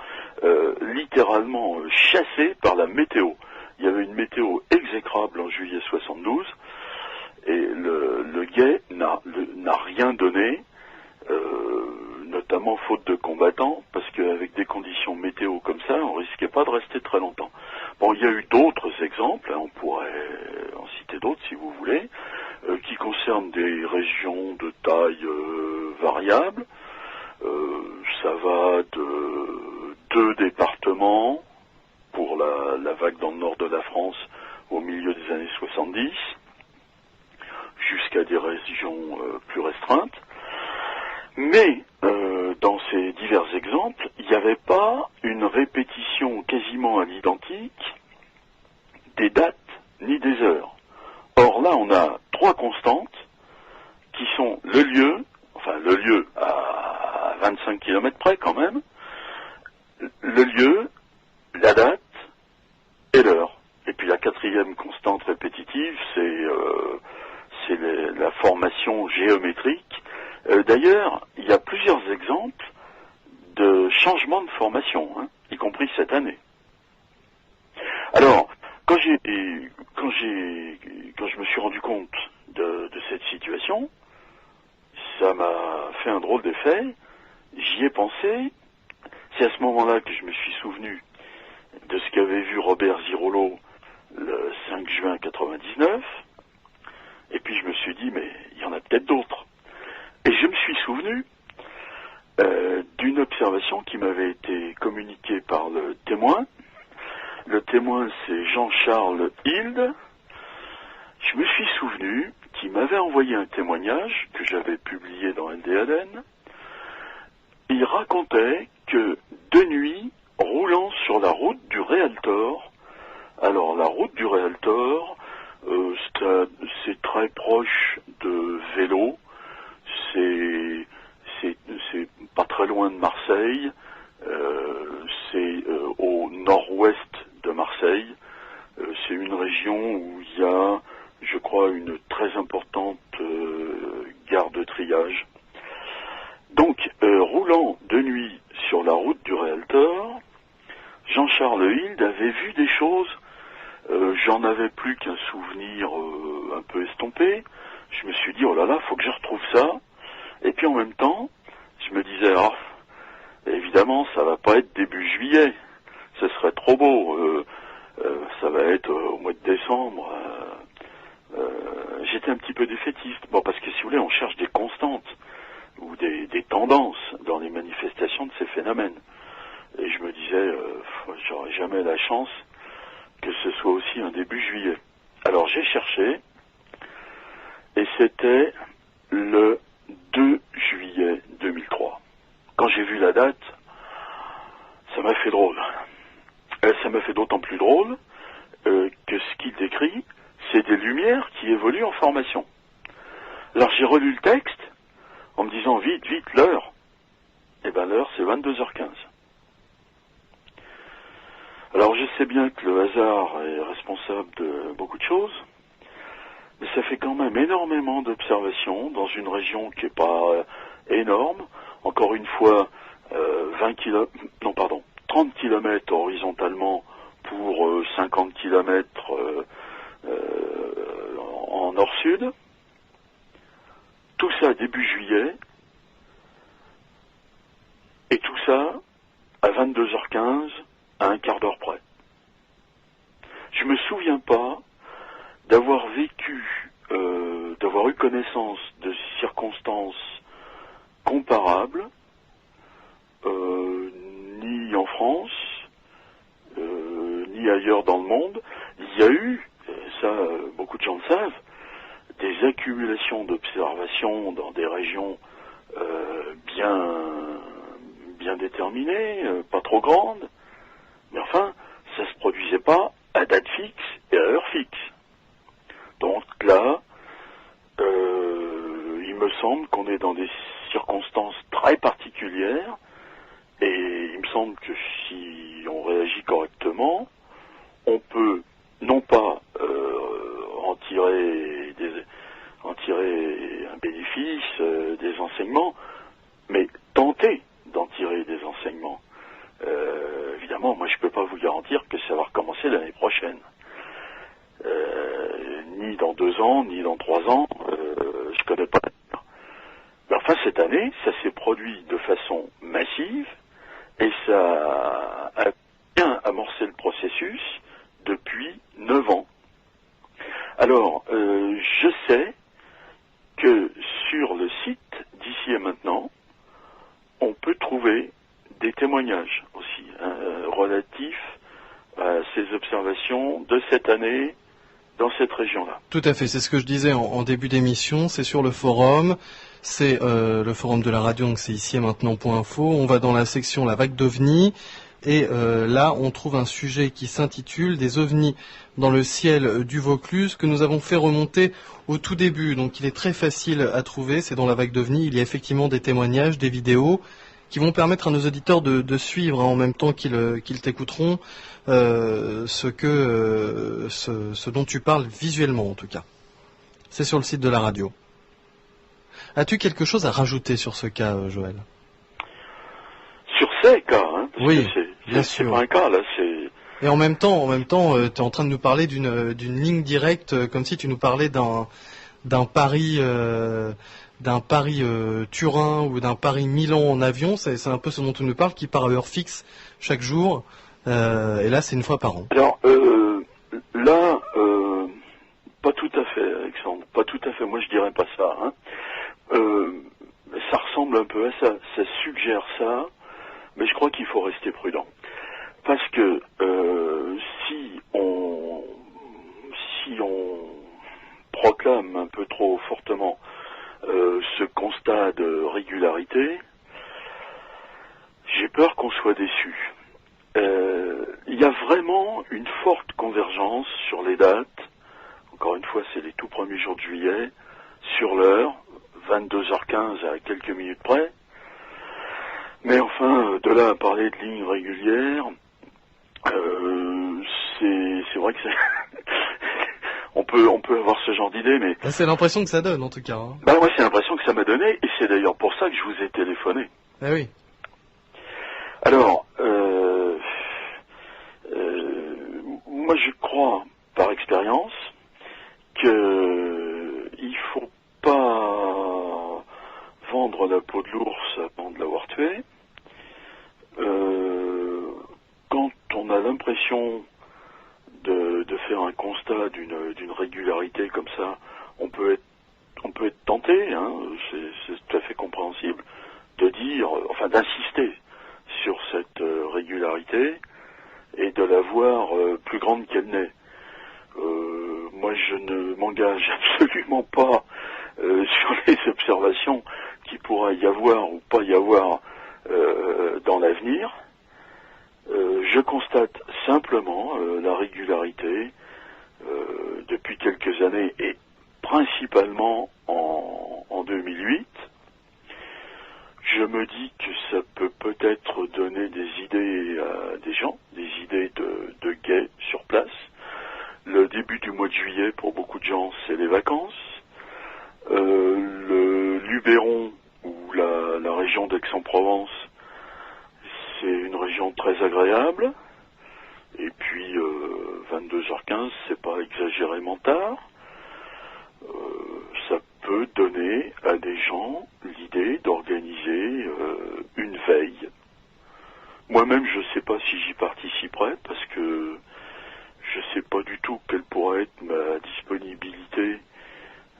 littéralement chassés par la météo. Il y avait une météo exécrable en juillet 72 et le guet n'a rien donné, notamment faute de combattants, parce qu'avec des conditions météo comme ça, on risquait pas de rester très longtemps. Bon, il y a eu d'autres exemples, on pourrait en citer d'autres si vous voulez, qui concernent des régions de taille variable. Ça va de 2 départements pour la vague dans le nord de la France au milieu des années 70, jusqu'à des régions plus restreintes. Mais dans ces divers exemples, il n'y avait pas une répétition quasiment à l'identique des dates ni des heures. Or là, on a 3 constantes qui sont le lieu à 25 km près quand même, le lieu, la date et l'heure. Et puis la quatrième constante répétitive, c'est la formation géométrique. D'ailleurs, il y a plusieurs exemples de changements de formation, hein, y compris cette année. Alors, quand je me suis rendu compte de cette situation, ça m'a fait un drôle d'effet. J'y ai pensé. C'est à ce moment-là que je me suis souvenu de ce qu'avait vu Robert Zirolo le 5 juin 99. Et puis je me suis dit, mais il y en a peut-être d'autres. Et je me suis souvenu d'une observation qui m'avait été communiquée par le témoin. Le témoin, c'est Jean-Charles Hilde. Je me suis souvenu qu'il m'avait envoyé un témoignage que j'avais publié dans LDLN. Il racontait que de nuit, roulant sur la route du Réaltor, alors la route du Réaltor, c'est très proche de Vélo, c'est pas très loin de Marseille, c'est au nord-ouest de Marseille. C'est une région où il y a, je crois, une très importante gare de triage. Donc, roulant de nuit sur la route du Réaltor, Jean-Charles Hilde avait vu des choses. J'en avais plus qu'un souvenir un peu estompé. Je me suis dit, oh là là, faut que je retrouve ça. Et puis en même temps, je me disais, ah, évidemment, ça va pas être début juillet. Ce serait trop beau. Ça va être au mois de décembre. J'étais un petit peu défaitiste. Bon, parce que si vous voulez, on cherche des constantes ou des tendances dans les manifestations de ces phénomènes. Et je me disais, j'aurais jamais la chance que ce soit aussi un début juillet. Alors j'ai cherché, et c'était le 2 juillet 2003. Quand j'ai vu la date, ça m'a fait drôle. Ça m'a fait d'autant plus drôle que ce qu'il décrit, c'est des lumières qui évoluent en formation. Alors j'ai relu le texte en me disant, vite, l'heure. Eh ben l'heure, c'est 22h15. Alors je sais bien que le hasard est responsable de beaucoup de choses, mais ça fait quand même énormément d'observations dans une région qui n'est pas énorme. Encore une fois, 30 km horizontalement pour 50 km en nord-sud. Tout ça début juillet, et tout ça à 22h15, à un quart d'heure près. Je me souviens pas d'avoir vécu, d'avoir eu connaissance de circonstances comparables, ni en France, ni ailleurs dans le monde. Il y a eu, ça beaucoup de gens le savent, des accumulations d'observations dans des régions bien déterminées, pas trop grandes, mais enfin, ça se produisait pas à date fixe et à heure fixe. Donc là, il me semble qu'on est dans des circonstances très particulières, et il me semble que si on réagit correctement, on peut non pas en tirer un bénéfice, des enseignements, mais tenter d'en tirer des enseignements. Évidemment, moi je peux pas vous garantir que ça va recommencer l'année prochaine. Ni dans 2 ans, ni dans 3 ans, je connais pas. Mais enfin, cette année, ça s'est produit de façon massive, et ça a bien amorcé le processus depuis 9 ans. Alors, je sais que sur le site d'Ici et Maintenant, on peut trouver des témoignages aussi relatifs à ces observations de cette année dans cette région-là. Tout à fait, c'est ce que je disais en début d'émission, c'est sur le forum, c'est le forum de la radio, donc c'est ici et maintenant.info, on va dans la section La vague d'ovnis, et là on trouve un sujet qui s'intitule Des ovnis dans le ciel du Vaucluse, que nous avons fait remonter au tout début, donc il est très facile à trouver, c'est dans La vague d'ovnis, il y a effectivement des témoignages, des vidéos, qui vont permettre à nos auditeurs de suivre en même temps qu'ils t'écouteront ce dont tu parles visuellement en tout cas. C'est sur le site de la radio. As-tu quelque chose à rajouter sur ce cas, Joël? Sur ces cas, hein, parce oui, que bien c'est sûr. pas un cas là, c'est. Et en même temps, tu es en train de nous parler d'une ligne directe, comme si tu nous parlais d'un Paris Turin ou d'un Paris Milan en avion. C'est un peu ce dont tu nous parles, qui part à heure fixe chaque jour. Et là, c'est une fois par an. Alors là, pas tout à fait, Alexandre. Pas tout à fait. Moi, je dirais pas ça. Hein. Ça ressemble un peu à ça. Ça suggère ça, mais je crois qu'il faut rester prudent. Parce que si on proclame un peu trop fortement ce constat de régularité, j'ai peur qu'on soit déçu. Il y a vraiment une forte convergence sur les dates. Encore une fois, c'est les tout premiers jours de juillet, sur l'heure, 22h15 à quelques minutes près. Mais enfin, de là à parler de lignes régulières, c'est vrai que on peut avoir ce genre d'idée, mais c'est l'impression que ça donne en tout cas. Hein. Moi, c'est l'impression que ça m'a donné, et c'est d'ailleurs pour ça que je vous ai téléphoné. Ah oui. Alors, moi je crois, par expérience, qu'il faut pas vendre la peau de l'ours avant de l'avoir tué. Quand on a l'impression de faire un constat d'une régularité comme ça, on peut être tenté, hein, c'est tout à fait compréhensible, de dire, enfin d'insister sur cette régularité et de la voir plus grande qu'elle n'est. Moi, je ne m'engage absolument pas sur les observations qu'il pourra y avoir ou pas y avoir dans l'avenir. Je constate simplement la régularité depuis quelques années et principalement en 2008. Je me dis que ça peut peut-être donner des idées à des gens, des idées de guet sur place. Le début du mois de juillet, pour beaucoup de gens, c'est les vacances. Le Luberon, ou la région d'Aix-en-Provence, c'est une région très agréable. Et puis, 22h15, c'est pas exagérément tard. Ça peut donner à des gens l'idée d'organiser une veille. Moi-même, je ne sais pas si j'y participerai, parce que je ne sais pas du tout quelle pourrait être ma disponibilité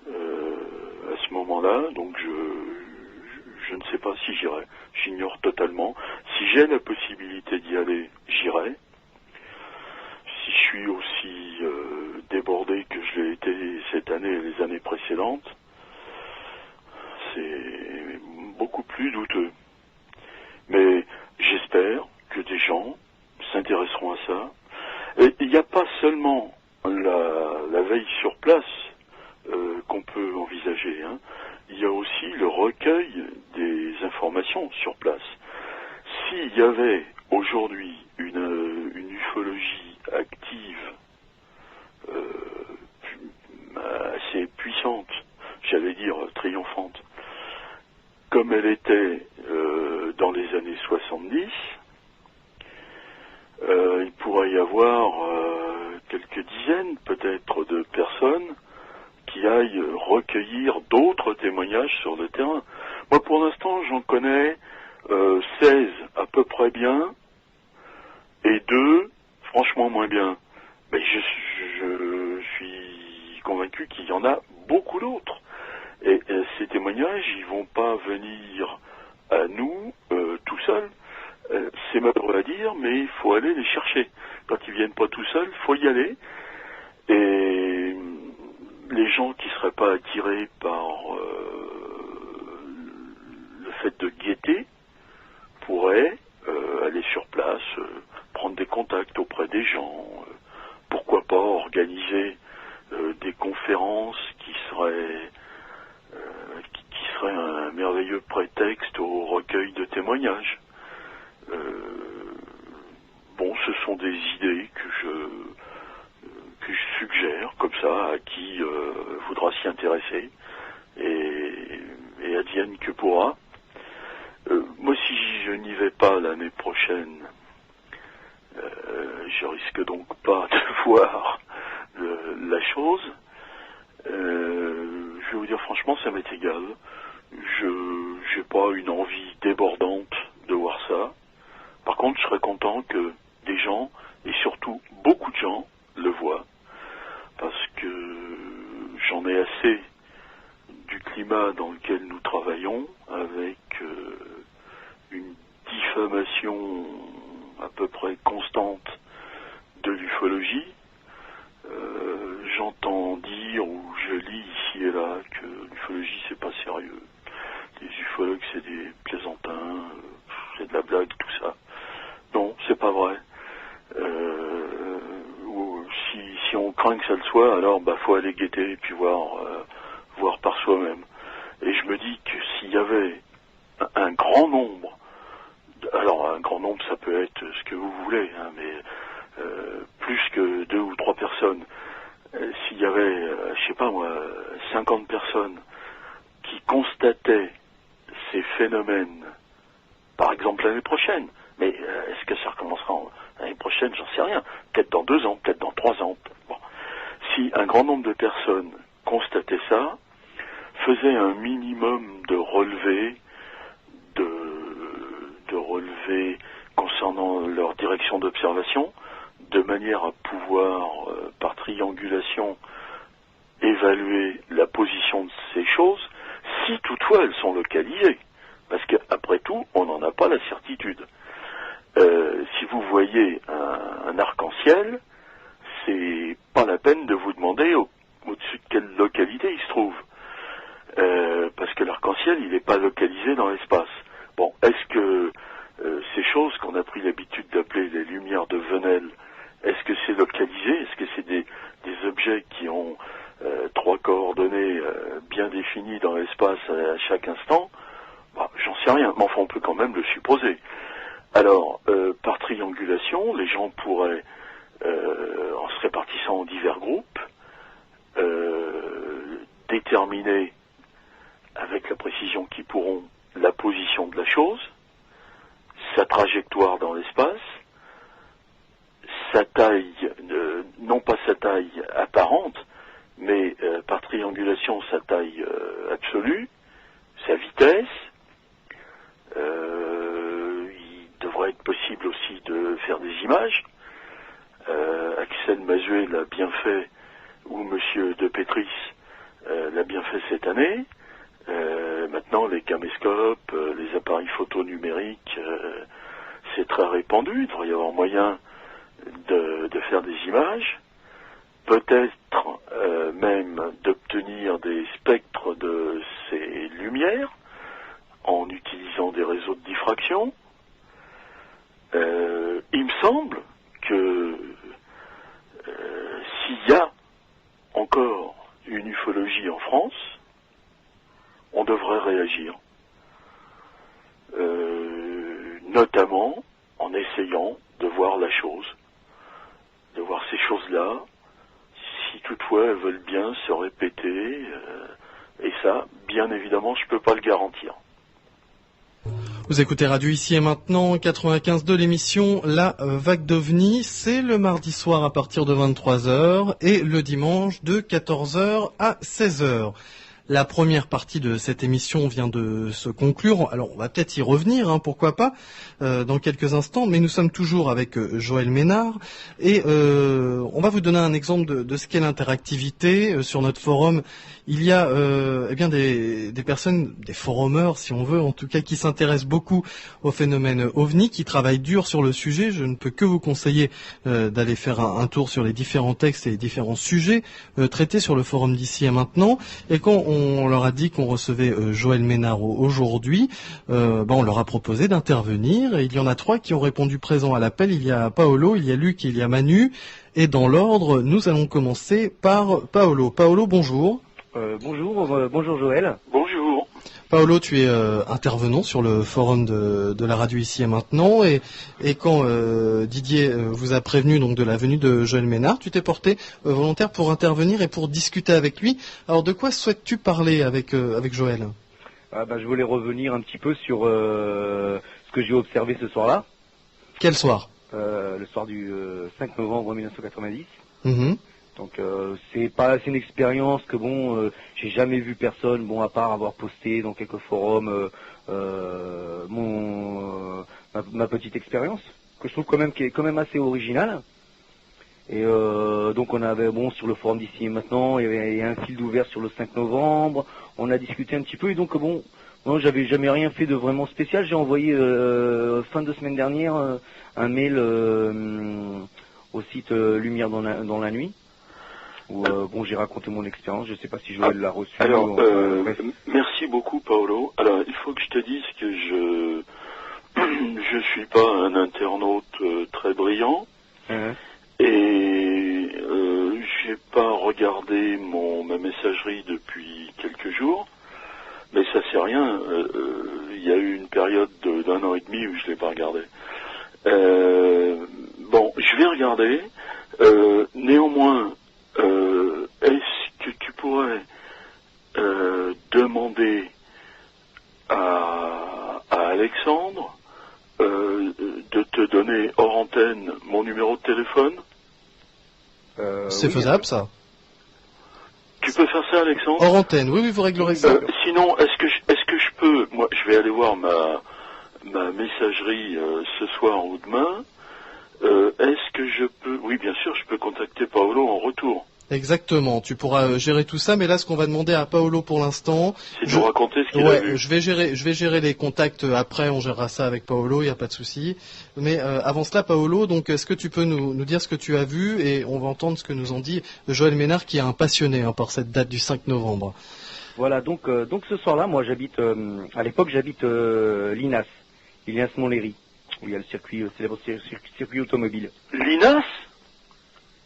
à ce moment-là, donc je ne sais pas si j'irai. J'ignore totalement. Si j'ai la possibilité d'y aller, j'irai. Si je suis aussi débordé que je l'ai été cette année et les années précédentes, c'est beaucoup plus douteux. Mais j'espère que des gens s'intéresseront à ça. Et il n'y a pas seulement la veille sur place qu'on peut envisager, hein. Il y a aussi le recueil des informations sur place. S'il y avait aujourd'hui une ufologie active, assez puissante, j'allais dire triomphante, comme elle était dans les années 70, il pourrait y avoir quelques dizaines peut-être de personnes qui aillent recueillir d'autres témoignages sur le terrain. Moi, pour l'instant, j'en connais 16 à peu près bien et 2 franchement moins bien. Mais je suis convaincu qu'il y en a beaucoup d'autres. Et ces témoignages, ils vont pas venir à nous tout seuls. C'est malheureux à dire, mais il faut aller les chercher. Quand ils viennent pas tout seuls, il faut y aller. Et les gens qui seraient pas attirés par le fait de guetter pourraient aller sur place, prendre des contacts auprès des gens, pourquoi pas organiser des conférences qui seraient serait un merveilleux prétexte au recueil de témoignages. Bon, ce sont des idées que je suggère comme ça à qui voudra s'y intéresser, et advienne que pourra. Moi, si je n'y vais pas l'année prochaine, je risque donc pas de voir la chose. Je vais vous dire franchement, ça m'est égal. Je n'ai pas une envie débordante de voir ça. Par contre, je serais content que des gens, et surtout beaucoup de gens, le voient, parce que j'en ai assez du climat dans lequel nous travaillons, avec une diffamation à peu près constante de l'ufologie. J'entends dire, ou je lis ici et là, que l'ufologie c'est pas sérieux. Les ufologues c'est des plaisantins, c'est de la blague, tout ça. Non, c'est pas vrai. Si on craint que ça le soit, alors faut aller guetter et puis voir par soi-même. Et je me dis que s'il y avait un grand nombre, alors un grand nombre ça peut être ce que vous voulez, hein, mais plus que 2 ou 3 personnes, s'il y avait, je sais pas moi, 50 personnes qui constataient ces phénomènes, par exemple l'année prochaine, mais est-ce que ça recommencera l'année prochaine, j'en sais rien, peut-être dans 2 ans, peut-être dans 3 ans, bon. Si un grand nombre de personnes constataient ça, faisaient un minimum de relevés, de relevés concernant leur direction d'observation, de manière à pouvoir, par triangulation, évaluer la position de ces choses, si toutefois elles sont localisées. Parce qu'après tout, on n'en a pas la certitude. Si vous voyez un arc-en-ciel, c'est pas la peine de vous demander au-dessus de quelle localité il se trouve. Parce que l'arc-en-ciel, il n'est pas localisé dans l'espace. Bon, est-ce que ces choses qu'on a pris l'habitude d'appeler les lumières de Venel, est-ce que c'est localisé? Est-ce que c'est des objets qui ont 3 coordonnées bien définies dans l'espace à chaque instant? J'en sais rien, mais enfin on peut quand même le supposer. Alors, par triangulation, les gens pourraient, en se répartissant en divers groupes, déterminer avec la précision qu'ils pourront la position de la chose, sa trajectoire dans l'espace, sa taille, non pas sa taille apparente, mais par triangulation sa taille absolue, sa vitesse. Il devrait être possible aussi de faire des images. Axel Mazuet l'a bien fait, ou Monsieur de Pétris l'a bien fait cette année. Maintenant, les caméscopes, les appareils photo numériques, c'est très répandu. Il devrait y avoir moyen de faire des images, peut-être même d'obtenir des spectres de ces lumières en utilisant des réseaux de diffraction. Il me semble que s'il y a encore une ufologie en France, on devrait réagir. Notamment en essayant de voir la chose, de voir ces choses-là, si toutefois elles veulent bien se répéter, et ça, bien évidemment, je ne peux pas le garantir. Vous écoutez Radio Ici et Maintenant, 95 de l'émission La Vague d'OVNI. C'est le mardi soir à partir de 23h et le dimanche de 14h à 16h. La première partie de cette émission vient de se conclure. Alors, on va peut-être y revenir, pourquoi pas, dans quelques instants. Mais nous sommes toujours avec Joël Ménard. Et on va vous donner un exemple de ce qu'est l'interactivité. Sur notre forum, il y a des personnes, des forumers, si on veut, en tout cas, qui s'intéressent beaucoup au phénomène OVNI, qui travaillent dur sur le sujet. Je ne peux que vous conseiller d'aller faire un tour sur les différents textes et les différents sujets traités sur le forum d'Ici et Maintenant. Et quand on leur a dit qu'on recevait Joël Ménard aujourd'hui, on leur a proposé d'intervenir. Et il y en a 3 qui ont répondu présent à l'appel. Il y a Paolo, il y a Luc et il y a Manu. Et dans l'ordre, nous allons commencer par Paolo. Paolo, bonjour. Bonjour Joël. Bonjour. Paolo, tu es intervenant sur le forum de la radio ici et maintenant, et quand Didier vous a prévenu donc de la venue de Joël Ménard, tu t'es porté volontaire pour intervenir et pour discuter avec lui. Alors de quoi souhaites-tu parler avec Joël? Je voulais revenir un petit peu sur ce que j'ai observé ce soir-là. Quel soir? Le soir du 5 novembre 1990. Mm-hmm. Donc c'est une expérience que j'ai jamais vu personne, à part avoir posté dans quelques forums ma petite expérience, que je trouve qui est quand même assez originale. Et donc on avait sur le forum d'ici et maintenant, il y a un fil d'ouvert sur le 5 novembre, on a discuté un petit peu, et donc j'avais jamais rien fait de vraiment spécial. J'ai envoyé fin de semaine dernière un mail au site Lumière dans la nuit, où j'ai raconté mon expérience. Je sais pas si Joël l'a reçu. Alors, merci beaucoup Paolo. Alors il faut que je te dise que je suis pas un internaute très brillant. Et j'ai pas regardé ma messagerie depuis quelques jours, mais ça c'est rien. Il y a eu une période d'un an et demi où je l'ai pas regardé. Je vais regarder. Néanmoins, est-ce que tu pourrais demander à Alexandre de te donner hors antenne mon numéro de téléphone? C'est faisable, ça. Tu peux faire ça, Alexandre? Hors antenne, oui, vous réglerez ça. Sinon, est-ce que je peux, moi, je vais aller voir ma messagerie ce soir ou demain. Est-ce que je peux, oui, bien sûr, je peux contacter Paolo en retour. Exactement, tu pourras gérer tout ça, mais là ce qu'on va demander à Paolo pour l'instant, c'est de nous raconter ce qu'il a vu. Je vais gérer les contacts après, on gérera ça avec Paolo, il n'y a pas de souci. Mais avant cela, Paolo, donc est-ce que tu peux nous dire ce que tu as vu, et on va entendre ce que nous ont dit Joël Ménard, qui est un passionné par cette date du 5 novembre. Voilà, donc ce soir-là, moi à l'époque j'habite Linas Montlhéry, où il y a le célèbre circuit automobile. Linas?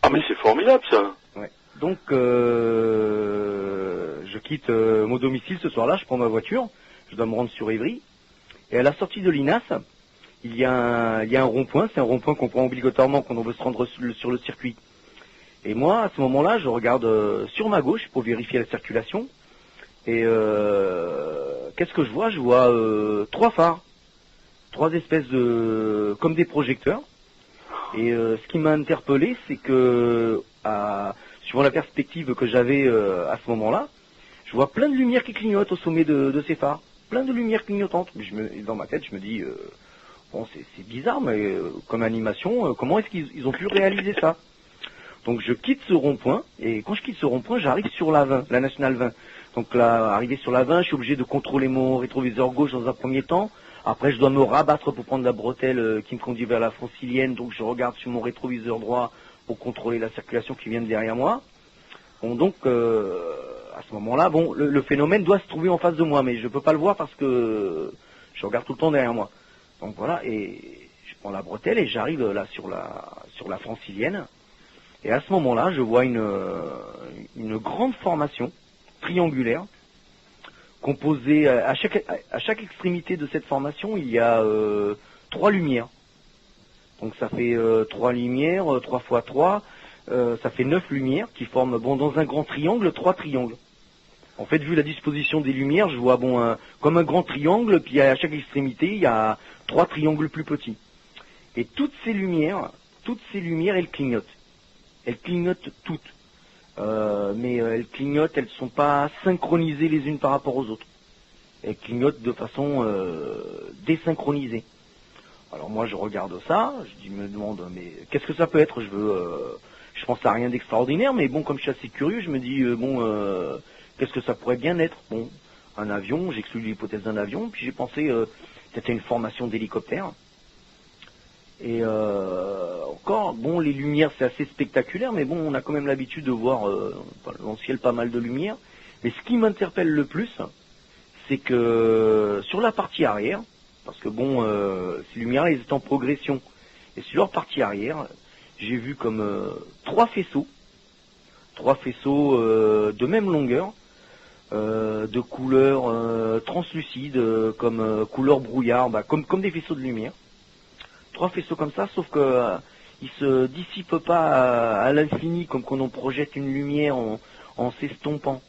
Ah mais c'est formidable ça. Ouais. Donc je quitte mon domicile ce soir-là, je prends ma voiture, je dois me rendre sur Évry, et à la sortie de Linas, il y a un rond-point, c'est un rond-point qu'on prend obligatoirement quand on veut se rendre sur le circuit. Et moi, à ce moment-là, je regarde sur ma gauche pour vérifier la circulation, et qu'est-ce que je vois? Je vois 3 phares, 3 espèces comme des projecteurs. Et ce qui m'a interpellé, c'est que, suivant la perspective que j'avais à ce moment-là, je vois plein de lumières qui clignotent au sommet de ces phares. Plein de lumières clignotantes. Dans ma tête, je me dis, c'est bizarre, mais comme animation, comment est-ce qu'ils ont pu réaliser ça? Donc je quitte ce rond-point, et quand je quitte ce rond-point, j'arrive sur la 20, la nationale 20. Donc là, arrivé sur la 20, je suis obligé de contrôler mon rétroviseur gauche dans un premier temps. Après, je dois me rabattre pour prendre la bretelle qui me conduit vers la Francilienne. Donc, je regarde sur mon rétroviseur droit pour contrôler la circulation qui vient de derrière moi. Bon, donc, à ce moment-là, le phénomène doit se trouver en face de moi, mais je peux pas le voir parce que je regarde tout le temps derrière moi. Donc voilà, et je prends la bretelle et j'arrive là sur la Francilienne. Et à ce moment-là, je vois une grande formation triangulaire, composé à chaque extrémité de cette formation, il y a 3 lumières. Donc ça fait 3 lumières, 3 fois 3, ça fait 9 lumières qui forment dans un grand triangle, 3 triangles. En fait, vu la disposition des lumières, je vois comme un grand triangle, puis à chaque extrémité, il y a 3 triangles plus petits. Et toutes ces lumières, elles clignotent. Elles clignotent toutes. Mais elles clignotent, elles ne sont pas synchronisées les unes par rapport aux autres. Elles clignotent de façon désynchronisée. Alors moi je regarde ça, je me demande mais qu'est-ce que ça peut être? Je pense à rien d'extraordinaire, mais comme je suis assez curieux, je me dis qu'est-ce que ça pourrait bien être? Bon, un avion, j'exclus l'hypothèse d'un avion, puis j'ai pensé c'était une formation d'hélicoptère. Et encore, les lumières c'est assez spectaculaire, mais on a quand même l'habitude de voir dans le ciel pas mal de lumière. Mais ce qui m'interpelle le plus, c'est que sur la partie arrière, parce que ces lumières elles étaient en progression, et sur leur partie arrière, j'ai vu comme 3 faisceaux de même longueur, de couleurs translucides, comme couleur brouillard, comme des faisceaux de lumière. 3 faisceaux comme ça, sauf que ils se dissipent pas à l'infini, comme quand on projette une lumière en s'estompant.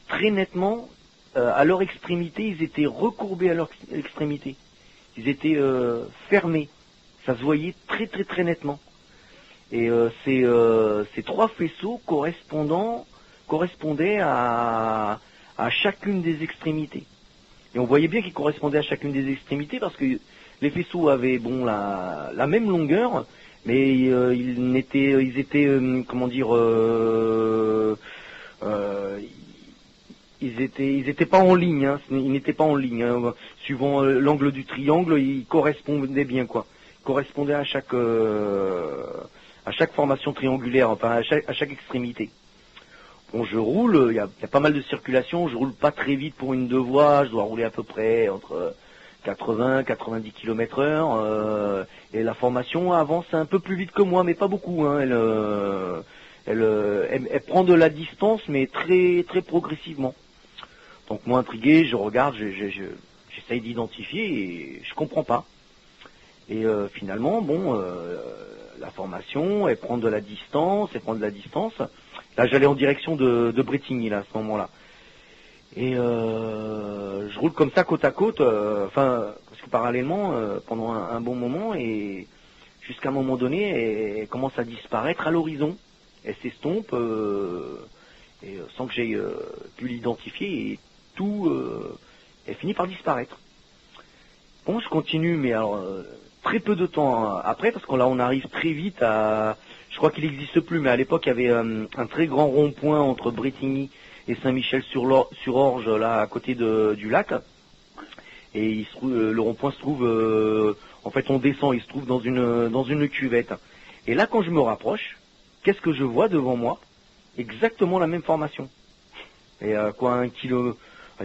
Très nettement, à leur extrémité, ils étaient recourbés à leur extrémité. Ils étaient fermés. Ça se voyait très très très nettement. Et ces 3 faisceaux correspondaient à chacune des extrémités. Et on voyait bien qu'ils correspondaient à chacune des extrémités parce que les faisceaux avaient la même longueur, mais ils étaient ils étaient pas en ligne, hein. Ils n'étaient pas en ligne, hein. Suivant l'angle du triangle, ils correspondaient bien, quoi. Ils correspondaient à chaque formation triangulaire, enfin à chaque extrémité. Bon, je roule, il y a pas mal de circulation, je roule pas très vite pour une 2 voies, je dois rouler à peu près entre 80-90 km/h, et la formation avance un peu plus vite que moi, mais pas beaucoup, hein. Elle prend de la distance, mais très très progressivement. Donc moi intrigué, je regarde, j'essaye d'identifier et je comprends pas. Et finalement, la formation, elle prend de la distance. Là, j'allais en direction de Bretigny, là, à ce moment-là. Et je roule comme ça, côte à côte, parce que parallèlement, pendant un bon moment, et jusqu'à un moment donné, elle commence à disparaître à l'horizon. Elle s'estompe, et sans que j'aie pu l'identifier, et tout, elle finit par disparaître. Bon, je continue, mais alors très peu de temps après, parce que là on arrive très vite à, je crois qu'il n'existe plus, mais à l'époque il y avait un très grand rond-point entre Bretigny et Saint-Michel-sur-Orge, là à côté du lac, et le rond-point se trouve, en fait on descend, il se trouve dans une cuvette. Et là quand je me rapproche, qu'est-ce que je vois devant moi? Exactement la même formation. Et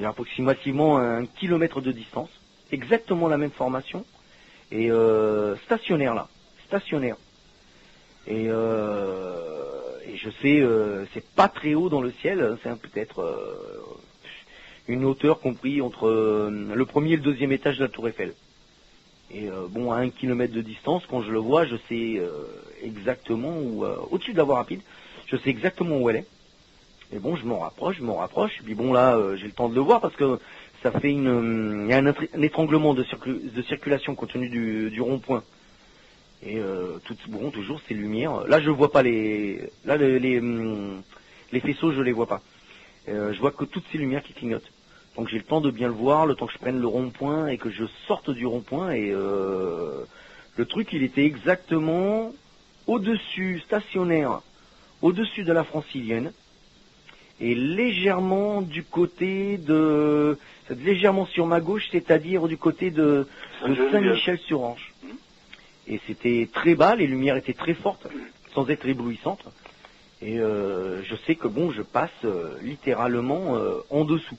approximativement 1 kilomètre de distance. Exactement la même formation. Et stationnaire là. Stationnaire. Et je sais, c'est pas très haut dans le ciel. C'est peut-être une hauteur compris entre le premier et le 2e étage de la Tour Eiffel. Et à 1 kilomètre de distance, quand je le vois, je sais exactement où, au-dessus de la voie rapide, je sais exactement où elle est. Et bon, je m'en rapproche, et puis j'ai le temps de le voir parce que ça fait il y a un étranglement de circulation compte tenu du rond-point. Et toujours ces lumières. Là, je vois pas les faisceaux, je les vois pas. Je vois que toutes ces lumières qui clignotent. Donc j'ai le temps de bien le voir, le temps que je prenne le rond-point et que je sorte du rond-point. Et le truc, il était exactement au-dessus, stationnaire, au-dessus de la Francilienne. Et légèrement légèrement sur ma gauche, c'est-à-dire du côté de Saint-Michel-sur-Orge. Et c'était très bas, les lumières étaient très fortes, sans être éblouissantes. Et je sais que je passe littéralement en dessous.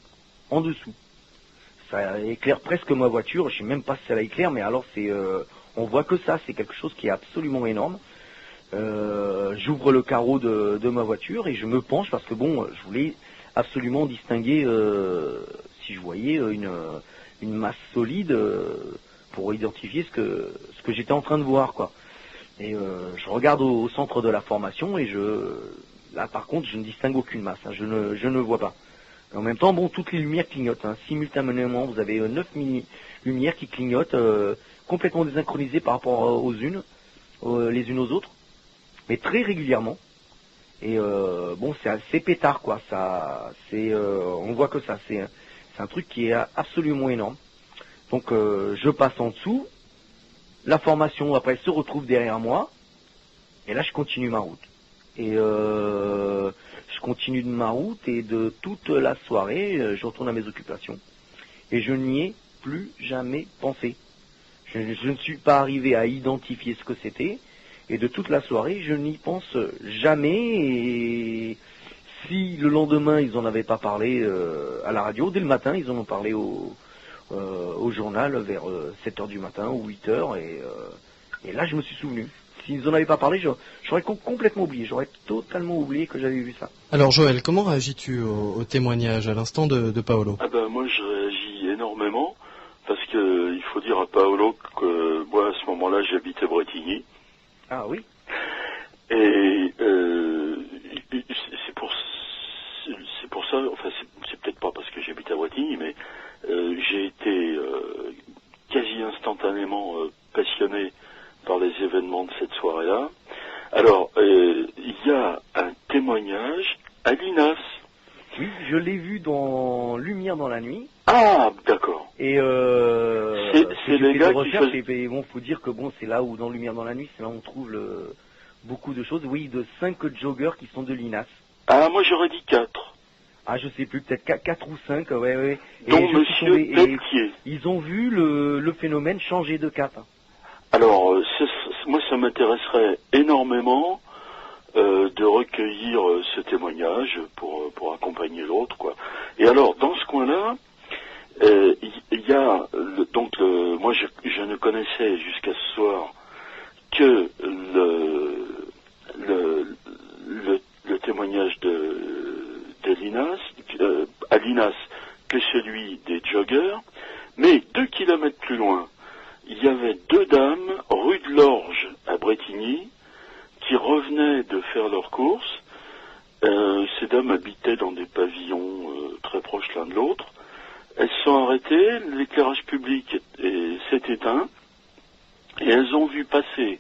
Ça éclaire presque ma voiture, je sais même pas si ça la éclaire, mais alors on voit que ça, c'est quelque chose qui est absolument énorme. J'ouvre le carreau de ma voiture et je me penche parce que je voulais absolument distinguer si je voyais une masse solide pour identifier ce que j'étais en train de voir, quoi. Et je regarde au centre de la formation et là par contre je ne distingue aucune masse, hein, je ne vois pas. Et en même temps, toutes les lumières clignotent, hein, simultanément. Vous avez 9 lumières qui clignotent, complètement désynchronisées par rapport aux unes, les unes aux autres, mais très régulièrement. Et c'est assez pétard, quoi. On voit que ça, c'est un truc qui est absolument énorme. Donc je passe en dessous, la formation après se retrouve derrière moi, et là je continue ma route. Et je continue de ma route et de toute la soirée, je retourne à mes occupations. Et je n'y ai plus jamais pensé. Je ne suis pas arrivé à identifier ce que c'était. Et de toute la soirée, je n'y pense jamais. Et si le lendemain, ils n'en avaient pas parlé à la radio, dès le matin, ils en ont parlé au journal vers 7h du matin ou 8h. Et là, je me suis souvenu. s'ils nous en avaient pas parlé, j'aurais complètement oublié. J'aurais totalement oublié que j'avais vu ça. Alors Joël, comment réagis-tu au témoignage à l'instant de Paolo? Ah ben moi je réagis énormément parce que il faut dire à Paolo que moi à ce moment-là j'habitais Bretigny. Ah oui. Et c'est pour ça, enfin c'est peut-être pas parce que j'habite à Bretigny, mais j'ai été quasi instantanément passionné par les événements de cette soirée-là. Alors, il y a un témoignage à l'INAS. Oui, je l'ai vu dans Lumière dans la nuit. Ah, d'accord. Et c'est les gars qui faisaient... Et bon, faut dire que bon, c'est là où dans Lumière dans la nuit, c'est là où on trouve beaucoup de choses. Oui, de 5 joggers qui sont de l'INAS. Ah, moi j'aurais dit 4. Ah, je sais plus, peut-être 4 ou 5, ouais. Dont Monsieur Pelletier. Ils ont vu le phénomène changer de cap. Alors, moi ça m'intéresserait énormément de recueillir ce témoignage pour accompagner l'autre, quoi. Et alors, dans ce coin-là, il y a moi je ne connaissais jusqu'à ce soir que le témoignage de l'INAS, à l'INAS, que celui des joggers, mais 2 kilomètres plus loin, il y avait 2 dames, rue de l'Orge à Bretigny, qui revenaient de faire leurs courses. Ces dames habitaient dans des pavillons très proches l'un de l'autre. Elles se sont arrêtées, l'éclairage public s'est éteint, et elles ont vu passer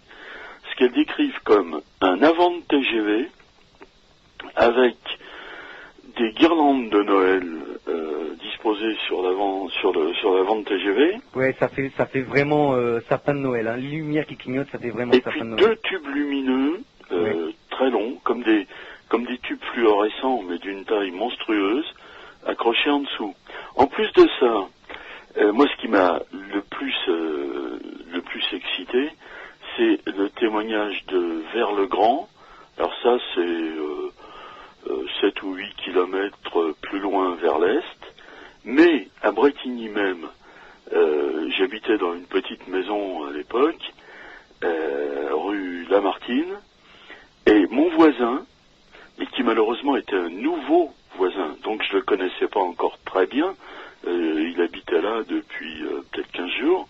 ce qu'elles décrivent comme un avant de TGV avec des guirlandes de Noël disposées sur l'avant de TGV. Ouais, ça fait vraiment sapin de Noël. Hein. Les lumières qui clignotent, ça fait vraiment et sapin de puis Noël. 2 tubes lumineux oui. très longs, comme des tubes fluorescents, mais d'une taille monstrueuse, accrochés en dessous. En plus de ça, moi ce qui m'a le plus excité, c'est le témoignage de Vers-le-Grand. Alors ça, c'est 7 ou 8 kilomètres plus loin vers l'est. Mais à Bretigny même, j'habitais dans une petite maison à l'époque, rue Lamartine, et mon voisin, mais qui malheureusement était un nouveau voisin, donc je le connaissais pas encore très bien, il habitait là depuis peut-être 15 jours,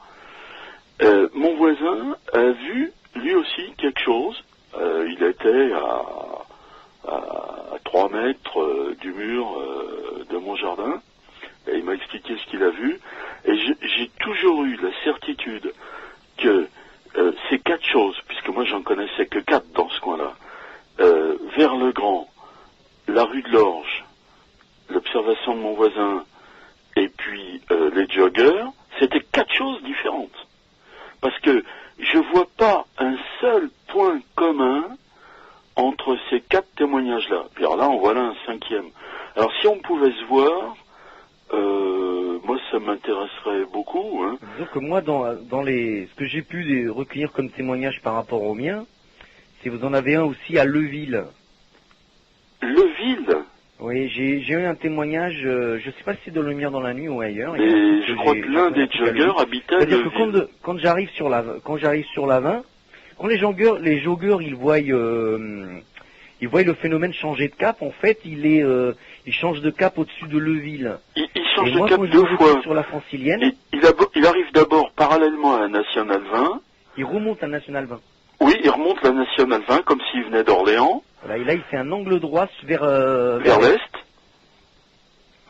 mon voisin a vu lui aussi quelque chose. Il était à 3 mètres du mur de mon jardin, et il m'a expliqué ce qu'il a vu, et j'ai toujours eu la certitude que ces 4 choses, puisque moi j'en connaissais que 4 dans ce coin-là, Vers-le-Grand, la rue de l'Orge, l'observation de mon voisin, et puis les joggers, c'était 4 choses différentes. Parce que je vois pas un seul point commun entre ces 4 témoignages-là. Puis alors là, en voilà un 5e. Alors si on pouvait se voir, moi ça m'intéresserait beaucoup. Hein. Donc moi, dans ce que j'ai pu recueillir comme témoignage par rapport au mien, c'est vous en avez un aussi à Leuville. Leuville? Oui, j'ai eu un témoignage, je sais pas si c'est de Lumière dans la nuit ou ailleurs. Et je crois que l'un des joggers habitait à Leuville. C'est-à-dire que quand j'arrive sur la 20, quand les joggers ils voient le phénomène changer de cap, en fait, il change de cap au-dessus de Leuville. Il change de cap 2 fois. Sur la francilienne. Il arrive d'abord parallèlement à la Nationale 20. Il remonte à la Nationale 20. Oui, il remonte la Nationale 20 comme s'il venait d'Orléans. Voilà, et là, il fait un angle droit vers l'est.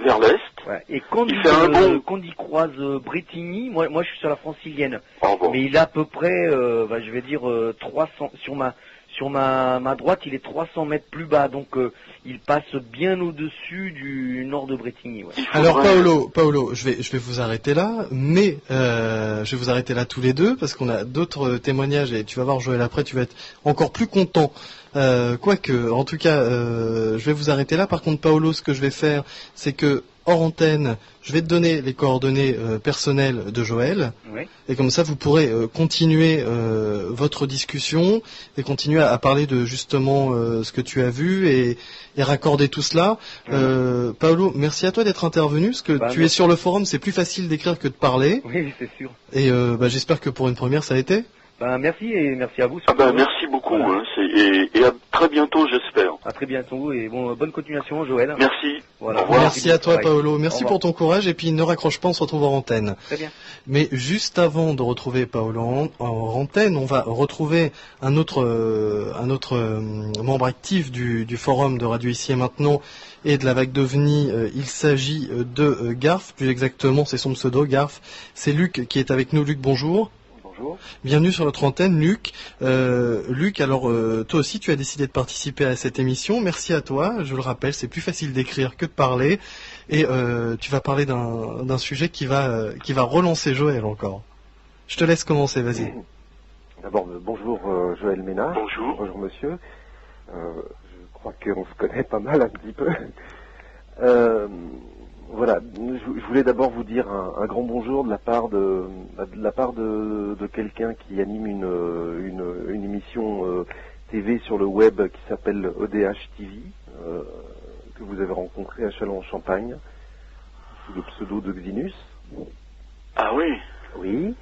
Vers l'est. Ouais. Et quand il croise Bretigny, moi je suis sur la francilienne. Oh bon. Mais il a à peu près, je vais dire 300 sur ma droite, il est 300 mètres plus bas, donc il passe bien au-dessus du nord de Bretigny. Ouais. Alors Paolo, je vais vous arrêter là, mais je vais vous arrêter là tous les deux parce qu'on a d'autres témoignages et tu vas voir Joël après, tu vas être encore plus content. Quoique, en tout cas, je vais vous arrêter là. Par contre, Paolo, ce que je vais faire, c'est que hors antenne, je vais te donner les coordonnées personnelles de Joël. Oui. Et comme ça, vous pourrez continuer votre discussion et continuer à parler de justement ce que tu as vu et raccorder tout cela. Paolo, merci à toi d'être intervenu, parce que tu es sur le forum, c'est plus facile d'écrire que de parler. Oui, c'est sûr. Et j'espère que pour une première, ça a été. Ben, merci et merci à vous. Ah ben, merci beaucoup, voilà. hein, et à très bientôt, j'espère. À très bientôt et bon, bonne continuation, Joël. Merci. Voilà. Au revoir. Merci à toi, Pareil. Paolo. Merci pour ton courage et puis ne raccroche pas, on se retrouve en antenne. Très bien. Mais juste avant de retrouver Paolo en antenne, on va retrouver un autre membre actif du forum de Radio Ici et Maintenant et de la vague d'OVNI. Il s'agit de Garf, plus exactement, c'est son pseudo, Garf. C'est Luc qui est avec nous. Luc, bonjour. Bonjour. Bienvenue sur notre antenne, Luc. Luc, alors toi aussi tu as décidé de participer à cette émission. Merci à toi. Je le rappelle, c'est plus facile d'écrire que de parler. Et tu vas parler d'un sujet qui va relancer Joël encore. Je te laisse commencer, vas-y. D'abord, bonjour Joël Ménard. Bonjour. Bonjour monsieur. Je crois qu'on se connaît pas mal un petit peu. Voilà, je voulais d'abord vous dire un grand bonjour de la part de quelqu'un qui anime une émission TV sur le web qui s'appelle EDH TV, que vous avez rencontré à Châlons-en-Champagne, sous le pseudo de Xinus. Ah oui. Oui.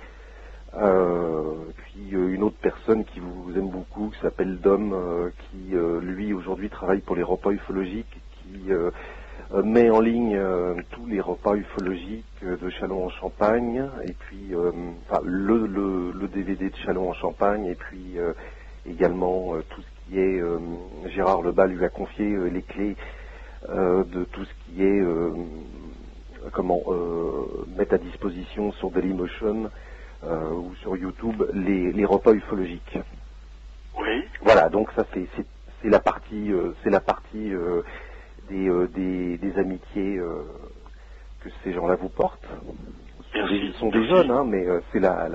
Puis une autre personne qui vous aime beaucoup, qui s'appelle Dom, qui lui aujourd'hui travaille pour les repas ufologiques, qui met en ligne tous les repas ufologiques de Châlons-en-Champagne, et puis le DVD de Châlons-en-Champagne, et puis également tout ce qui est Gérard Lebas lui a confié les clés de tout ce qui est mettre à disposition sur Dailymotion ou sur YouTube les repas ufologiques. Oui. Voilà, donc ça c'est la partie des amitiés que ces gens-là vous portent. Ils sont des jeunes, hein, mais c'est la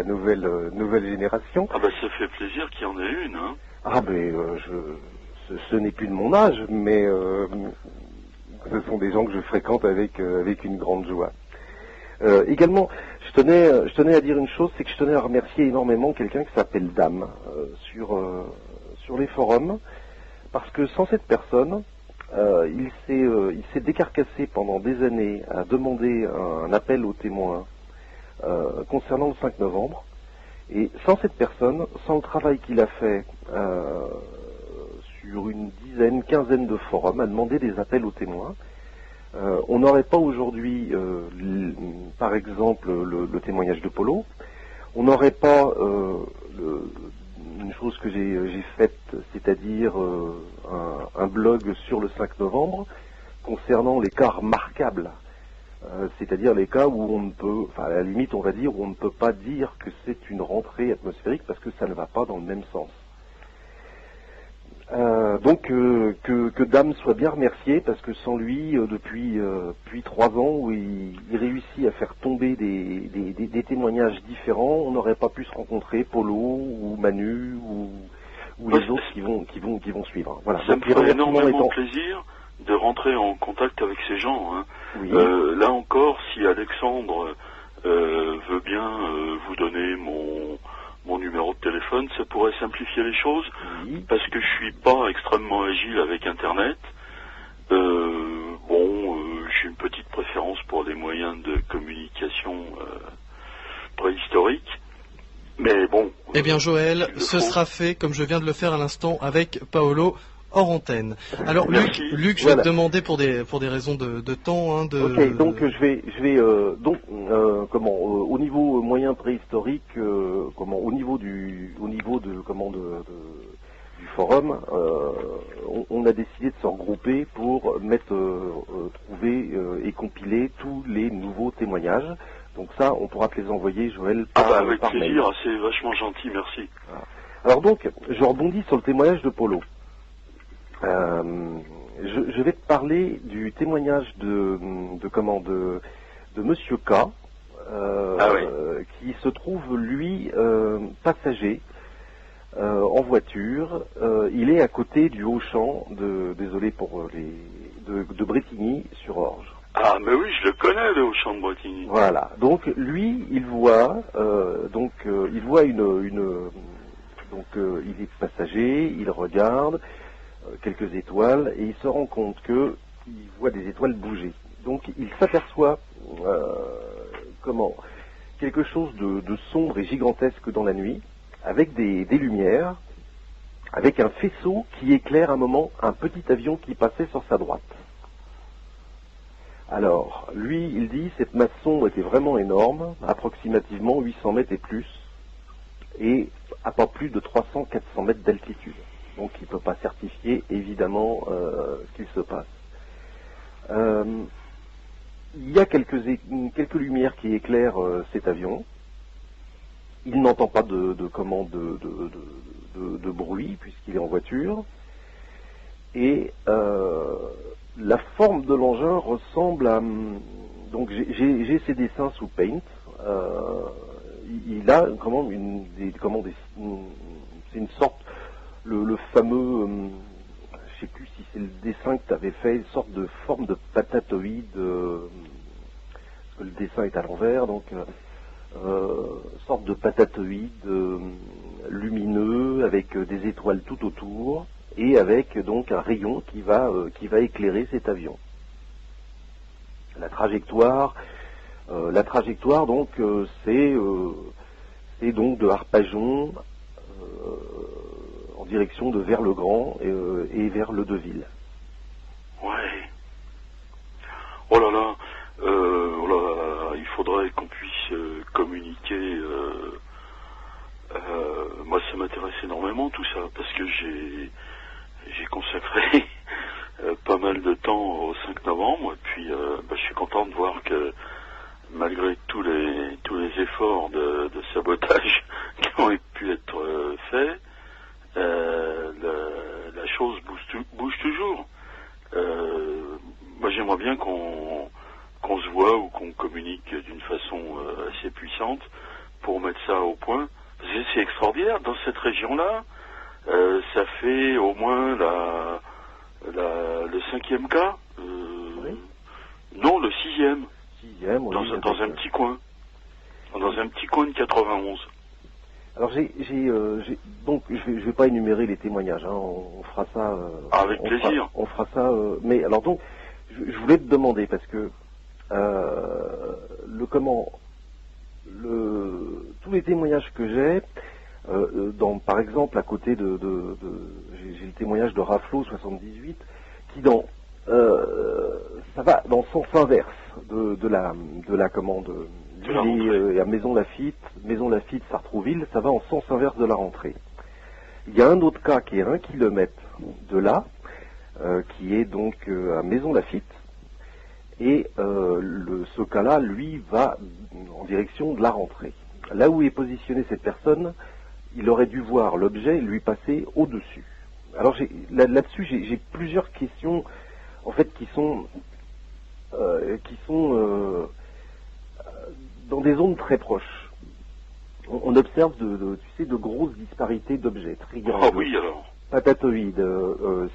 nouvelle génération. Ah ben ça fait plaisir qu'il y en ait une, hein. Ah ben ce n'est plus de mon âge, mais ce sont des gens que je fréquente avec une grande joie. Également, je tenais à dire une chose, c'est que je tenais à remercier énormément quelqu'un qui s'appelle Dame sur les forums, parce que sans cette personne, il s'est décarcassé pendant des années à demander un appel aux témoins concernant le 5 novembre. Et sans cette personne, sans le travail qu'il a fait sur une quinzaine de forums, à demander des appels aux témoins, on n'aurait pas aujourd'hui, par exemple, le témoignage de Polo. On n'aurait pas une chose que j'ai faite, c'est-à-dire un blog sur le 5 novembre concernant les cas remarquables, c'est-à-dire les cas où on ne peut, enfin à la limite on va dire, où on ne peut pas dire que c'est une rentrée atmosphérique parce que ça ne va pas dans le même sens. Donc que Dame soit bien remercié, parce que sans lui, depuis 3 ans où il réussit à faire tomber des témoignages différents, on n'aurait pas pu se rencontrer, Polo ou Manu ou les autres qui vont suivre. Voilà. Ça donc, me ferait énormément plaisir de rentrer en contact avec ces gens, hein. Oui. Là encore, si Alexandre veut bien vous donner mon numéro de téléphone, ça pourrait simplifier les choses, Oui. parce que je suis pas extrêmement agile avec Internet. J'ai une petite préférence pour des moyens de communication préhistoriques. Mais bon. Eh bien Joël, ce sera fait comme je viens de le faire à l'instant avec Paolo hors antenne. Alors Merci. Luc, je Voilà. vais te demander pour des raisons de temps, hein, Ok, donc je vais au niveau moyen préhistorique, au niveau du forum, on a décidé de se regrouper pour trouver et compiler tous les nouveaux témoignages. Donc ça, on pourra te les envoyer, Joël, avec par mail. plaisir, c'est vachement gentil, merci. Alors donc, je rebondis sur le témoignage de Polo. Je vais te parler du témoignage de Monsieur K, qui se trouve lui passager en voiture. Il est à côté du Auchan de Brétigny-sur-Orge. Ah, mais oui, je le connais, le Auchan de Bretigny. Voilà. Donc lui, il est passager, il regarde quelques étoiles et il se rend compte qu'il voit des étoiles bouger. Donc il s'aperçoit quelque chose de sombre et gigantesque dans la nuit, avec des lumières, avec un faisceau qui éclaire un moment un petit avion qui passait sur sa droite. Alors, lui, il dit, cette masse sombre était vraiment énorme, approximativement 800 mètres et plus, et à pas plus de 300-400 mètres d'altitude. Donc il ne peut pas certifier, évidemment, ce qu'il se passe. Il y a quelques lumières qui éclairent cet avion. Il n'entend pas de bruit, puisqu'il est en voiture. Et la forme de l'engin ressemble à... Donc j'ai ces dessins sous Paint. Il a c'est une sorte, le fameux, je sais plus si c'est le dessin que tu avais fait, une sorte de forme de patatoïde, parce que le dessin est à l'envers, donc sorte de patatoïde lumineux avec des étoiles tout autour et avec donc un rayon qui va éclairer cet avion. La trajectoire donc c'est donc de Arpajon en direction de vers le Grand et vers le Deville. Ouais. Oh là là, il faudrait qu'on puisse communiquer. Moi, ça m'intéresse énormément tout ça parce que j'ai consacré pas mal de temps au 5 novembre et puis je suis content de voir que malgré tous les efforts de sabotage qui ont pu être faits, la chose bouge toujours. Moi, j'aimerais bien qu'on se voit ou qu'on communique d'une façon assez puissante pour mettre ça au point. C'est extraordinaire. Dans cette région-là, ça fait au moins le 5e cas. Oui. Non, le 6e. Oui, dans un petit coin. Dans un petit coin de 91. Alors donc je vais pas énumérer les témoignages, hein, on fera ça. Avec plaisir. On fera ça. Mais alors donc, je voulais te demander parce que tous les témoignages que j'ai, par exemple à côté j'ai le témoignage de Raflo 78 qui ça va dans le sens inverse de la commande. Et à Maison Lafitte, Sartrouville, ça va en sens inverse de la rentrée. Il y a un autre cas qui est à 1 kilomètre de là, qui est donc à Maison Lafitte, et ce cas-là, lui, va en direction de la rentrée. Là où est positionnée cette personne, il aurait dû voir l'objet lui passer au-dessus. Alors là-dessus, j'ai plusieurs questions, en fait, qui sont dans des zones très proches. On observe de grosses disparités d'objets, triangles, patatoïdes,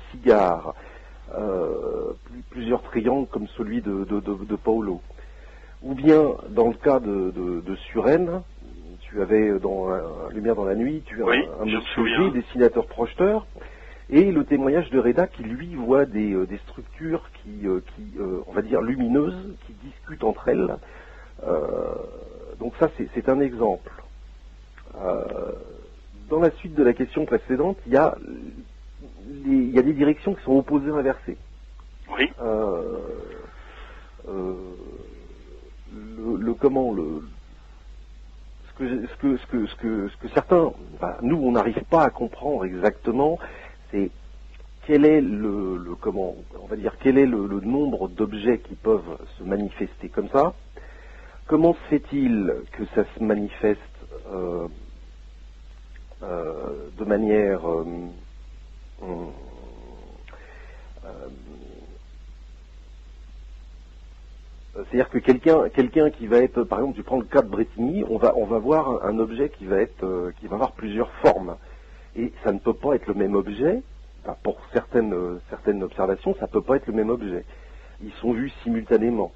cigares, plusieurs triangles comme celui de Paolo. Ou bien, dans le cas de Suresnes, tu avais dans Lumière dans la nuit, tu as un monsieur dessinateur projeteur, et le témoignage de Reda qui lui voit des structures qui on va dire lumineuses, qui discutent entre elles. Donc ça c'est un exemple. Dans la suite de la question précédente, il y a des directions qui sont opposées, inversées. Oui. Ce que certains, nous on n'arrive pas à comprendre exactement, c'est quel est quel est le nombre d'objets qui peuvent se manifester comme ça. Comment se fait-il que ça se manifeste de manière c'est-à-dire que quelqu'un qui va être, par exemple, tu prends le cas de Bretigny, on va voir un objet qui va avoir plusieurs formes, et ça ne peut pas être le même objet. Pour certaines observations, ça peut pas être le même objet. Ils sont vus simultanément.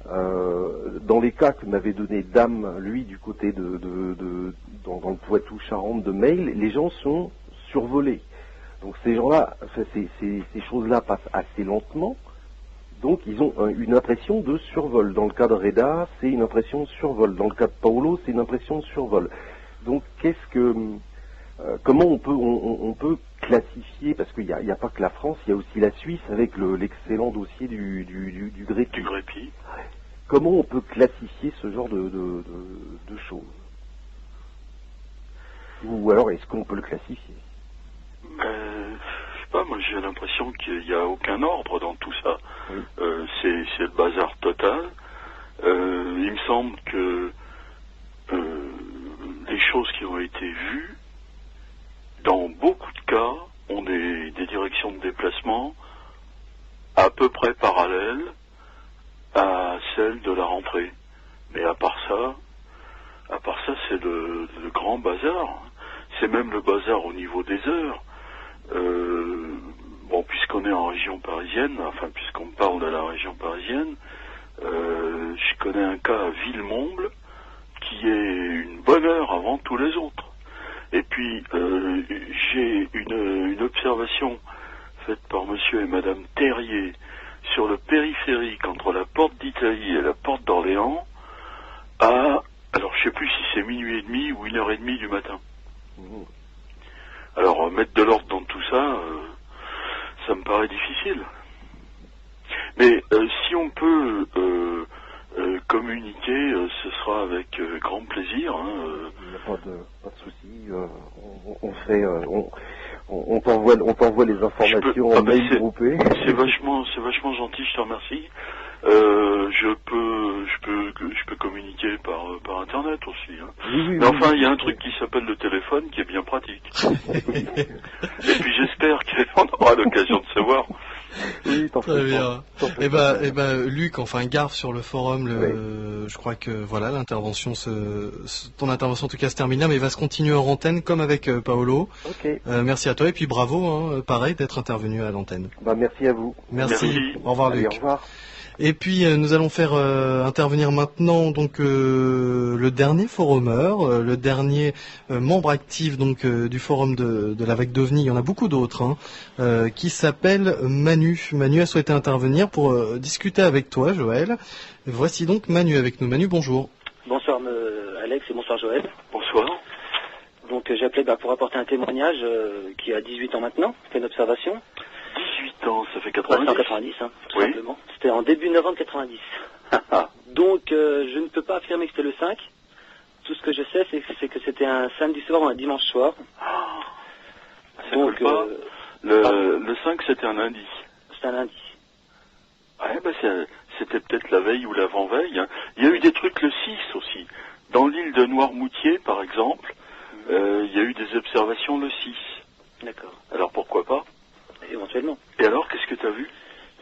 Dans les cas que m'avait donné Dame, lui, du côté dans le Poitou-Charentes de Mail, les gens sont survolés. Donc ces gens-là, ces choses-là passent assez lentement, Donc ils ont une impression de survol. Dans le cas de Reda, c'est une impression de survol. Dans le cas de Paolo, c'est une impression de survol. Donc comment on peut classifier, parce qu'il n'y a pas que la France, il y a aussi la Suisse avec l'excellent dossier du Grépy. Du Grépy. Comment on peut classifier ce genre de choses? Ou alors est-ce qu'on peut le classifier? Je sais pas, moi j'ai l'impression qu'il n'y a aucun ordre dans tout ça. Oui. C'est le bazar total. Il me semble que les choses qui ont été vues, dans beaucoup de cas, ont des directions de déplacement à peu près parallèles à celles de la rentrée. Mais à part ça, c'est le grand bazar. C'est même le bazar au niveau des heures. Bon, puisqu'on est en région parisienne, enfin puisqu'on parle de la région parisienne, je connais un cas à Villemomble qui est une bonne heure avant tous les autres. Et puis j'ai une observation faite par monsieur et madame Terrier sur le périphérique entre la porte d'Italie et la porte d'Orléans alors je sais plus si c'est minuit et demi ou 1h30 du matin. Alors mettre de l'ordre dans tout ça, ça me paraît difficile. Mais si on peut communiquer, ce sera avec grand plaisir. Il n'y a pas de souci. On t'envoie les informations en mail groupé. C'est vachement gentil, je te remercie. Je peux communiquer par internet aussi. Mais enfin, il y a un truc qui s'appelle le téléphone qui est bien pratique. Et puis j'espère qu'on aura l'occasion de se voir. Oui, très bien. Eh ben, Luc, enfin, gare sur le forum. Je crois que voilà, ton intervention en tout cas se termine là, mais il va se continuer en antenne comme avec Paolo. Ok. Merci à toi et puis bravo, pareil, d'être intervenu à l'antenne. Merci à vous. Merci. Au revoir, Allez, Luc. au revoir. Et puis nous allons faire intervenir maintenant donc le dernier forumeur, le dernier membre actif donc du forum de la vague d'OVNI. Il y en a beaucoup d'autres, qui s'appelle Manu. Manu a souhaité intervenir pour discuter avec toi, Joël. Voici donc Manu avec nous. Manu, bonjour. Bonsoir Alex et bonsoir Joël. Bonsoir. Donc j'ai appelé pour apporter un témoignage qui a 18 ans maintenant, fait une observation. 18 ans, ça fait Ouais, 90. c'est en 90, tout Oui. simplement. C'était en début novembre 90. Donc je ne peux pas affirmer que c'était le 5. Tout ce que je sais, c'est que c'était un samedi soir ou un dimanche soir. Ça colle pas. Le 5, c'était un lundi. C'était un lundi. Ouais, c'était peut-être la veille ou l'avant-veille. Il y a eu des trucs le 6 aussi. Dans l'île de Noirmoutier, par exemple, il y a eu des observations le 6. D'accord. Alors pourquoi pas? Éventuellement. Et alors, qu'est-ce que tu as vu?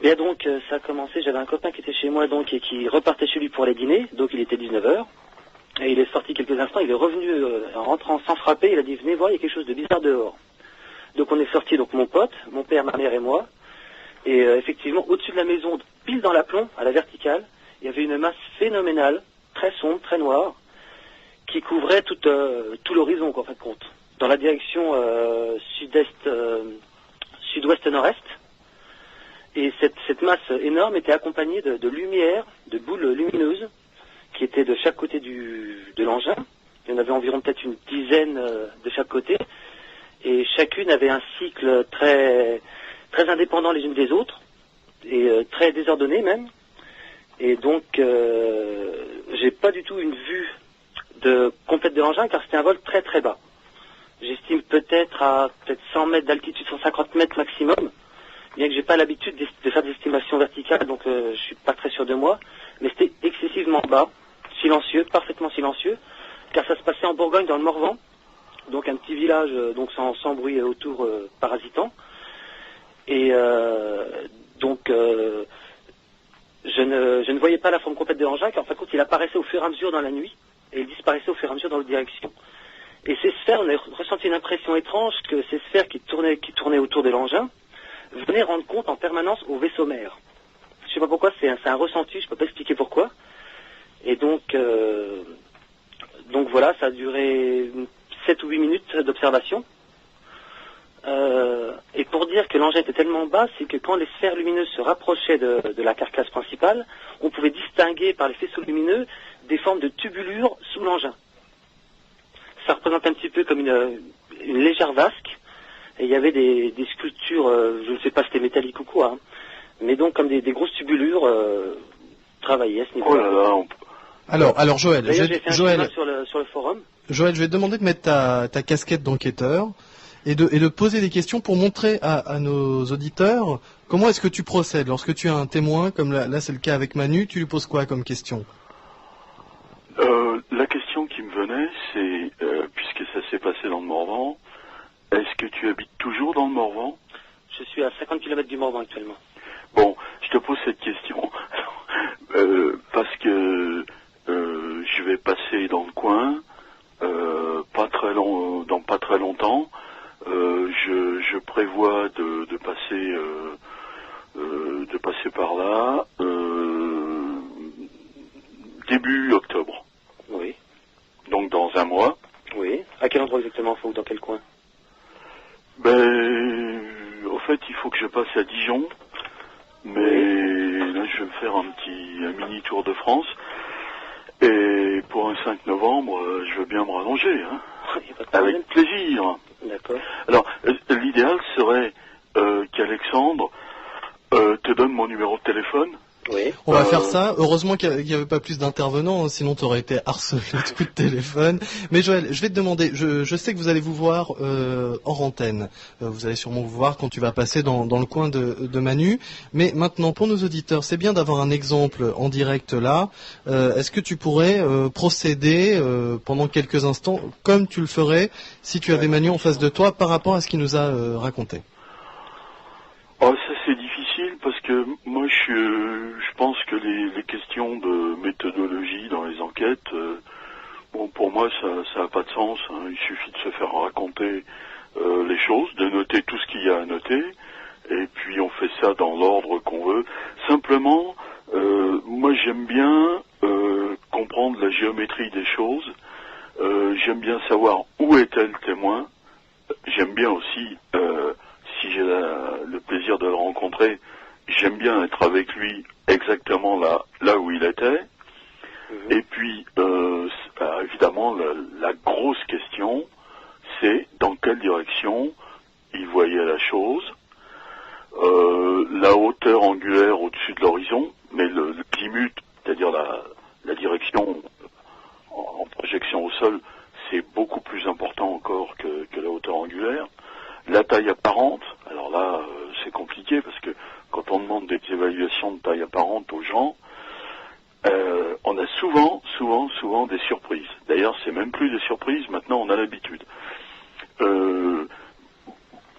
Et donc ça a commencé, j'avais un copain qui était chez moi donc et qui repartait chez lui pour aller dîner, donc il était 19h. Et il est sorti quelques instants, il est revenu en rentrant sans frapper, il a dit venez voir, il y a quelque chose de bizarre dehors. Donc on est sorti, donc mon pote, mon père, ma mère et moi. Et effectivement, au-dessus de la maison, pile dans l'aplomb, à la verticale, il y avait une masse phénoménale, très sombre, très noire, qui couvrait tout l'horizon, en fin de compte. Dans la direction sud-ouest-nord-est. Et cette masse énorme était accompagnée de lumière, de boules lumineuses, qui étaient de chaque côté de l'engin. Il y en avait environ peut-être une dizaine de chaque côté. Et chacune avait un cycle très, très indépendant les unes des autres, et très désordonné même. Et donc, j'ai pas du tout une vue complète de l'engin, car c'était un vol très très bas. J'estime peut-être à 100 mètres d'altitude, 150 mètres maximum, bien que j'ai pas l'habitude de faire des estimations verticales, donc je suis pas très sûr de moi, mais c'était excessivement bas, silencieux, parfaitement silencieux, car ça se passait en Bourgogne, dans le Morvan, donc un petit village donc sans bruit autour parasitant, et donc je ne voyais pas la forme complète de l'engin, car en fin de compte il apparaissait au fur et à mesure dans la nuit, et il disparaissait au fur et à mesure dans l'autre direction. Et ces sphères, on a ressenti une impression étrange que ces sphères qui tournaient autour de l'engin venaient rendre compte en permanence au vaisseau mère. Je sais pas pourquoi, c'est un ressenti, je peux pas expliquer pourquoi. Et donc voilà, ça a duré 7 ou 8 minutes d'observation. Et pour dire que l'engin était tellement bas, c'est que quand les sphères lumineuses se rapprochaient de la carcasse principale, on pouvait distinguer par les faisceaux lumineux des formes de tubulures sous l'engin. Ça représente un petit peu comme une légère vasque, et il y avait des sculptures, je ne sais pas si c'était métallique ou quoi, hein, mais donc comme des grosses tubulures travaillées à ce niveau-là. Oh là là, Alors Joël, D'ailleurs, j'ai fait un Joël, sur le forum. Joël, je vais te demander de mettre ta casquette d'enquêteur et de poser des questions pour montrer à nos auditeurs comment est-ce que tu procèdes. Lorsque tu as un témoin, comme là c'est le cas avec Manu, tu lui poses quoi comme question? La question qui me venait, c'est, puisque ça s'est passé dans le Morvan, est-ce que tu habites toujours dans le Morvan? Je suis à 50 km du Morvan actuellement. Bon, je te pose cette question parce que je vais passer dans le coin, dans pas très longtemps. Je prévois de passer par là début octobre. Oui. Donc dans un mois. Oui. À quel endroit exactement, dans quel coin? En fait, il faut que je passe à Dijon, mais là, je vais me faire un mini tour de France. Et pour un 5 novembre, je veux bien me rallonger, hein. Avec plaisir. D'accord. Alors, l'idéal serait qu'Alexandre te donne mon numéro de téléphone. Oui. On va faire ça. Heureusement qu'il n'y avait pas plus d'intervenants, sinon tu aurais été harcelé de coups de téléphone. Mais Joël, je vais te demander, je sais que vous allez vous voir hors antenne. Vous allez sûrement vous voir quand tu vas passer dans le coin de Manu. Mais maintenant, pour nos auditeurs, c'est bien d'avoir un exemple en direct là. Est-ce que tu pourrais procéder pendant quelques instants, comme tu le ferais si tu avais Manu en face de toi, par rapport à ce qu'il nous a raconté? Oh, ça c'est difficile parce que moi je pense que les questions de méthodologie dans les enquêtes, bon pour moi ça a pas de sens, hein. Il suffit de se faire raconter les choses, de noter tout ce qu'il y a à noter, et puis on fait ça dans l'ordre qu'on veut. Simplement, moi j'aime bien comprendre la géométrie des choses, j'aime bien savoir où est-elle le témoin, j'aime bien aussi si j'ai le plaisir de le rencontrer, j'aime bien être avec lui exactement là où il était. Et puis, évidemment, la grosse question, c'est dans quelle direction il voyait la chose, la hauteur angulaire au-dessus de l'horizon, mais le zémuth, c'est-à-dire la direction en projection au sol, c'est beaucoup plus important encore que la hauteur angulaire. La taille apparente, alors là, c'est compliqué parce que quand on demande des évaluations de taille apparente aux gens, on a souvent des surprises. D'ailleurs, c'est même plus des surprises, maintenant on a l'habitude.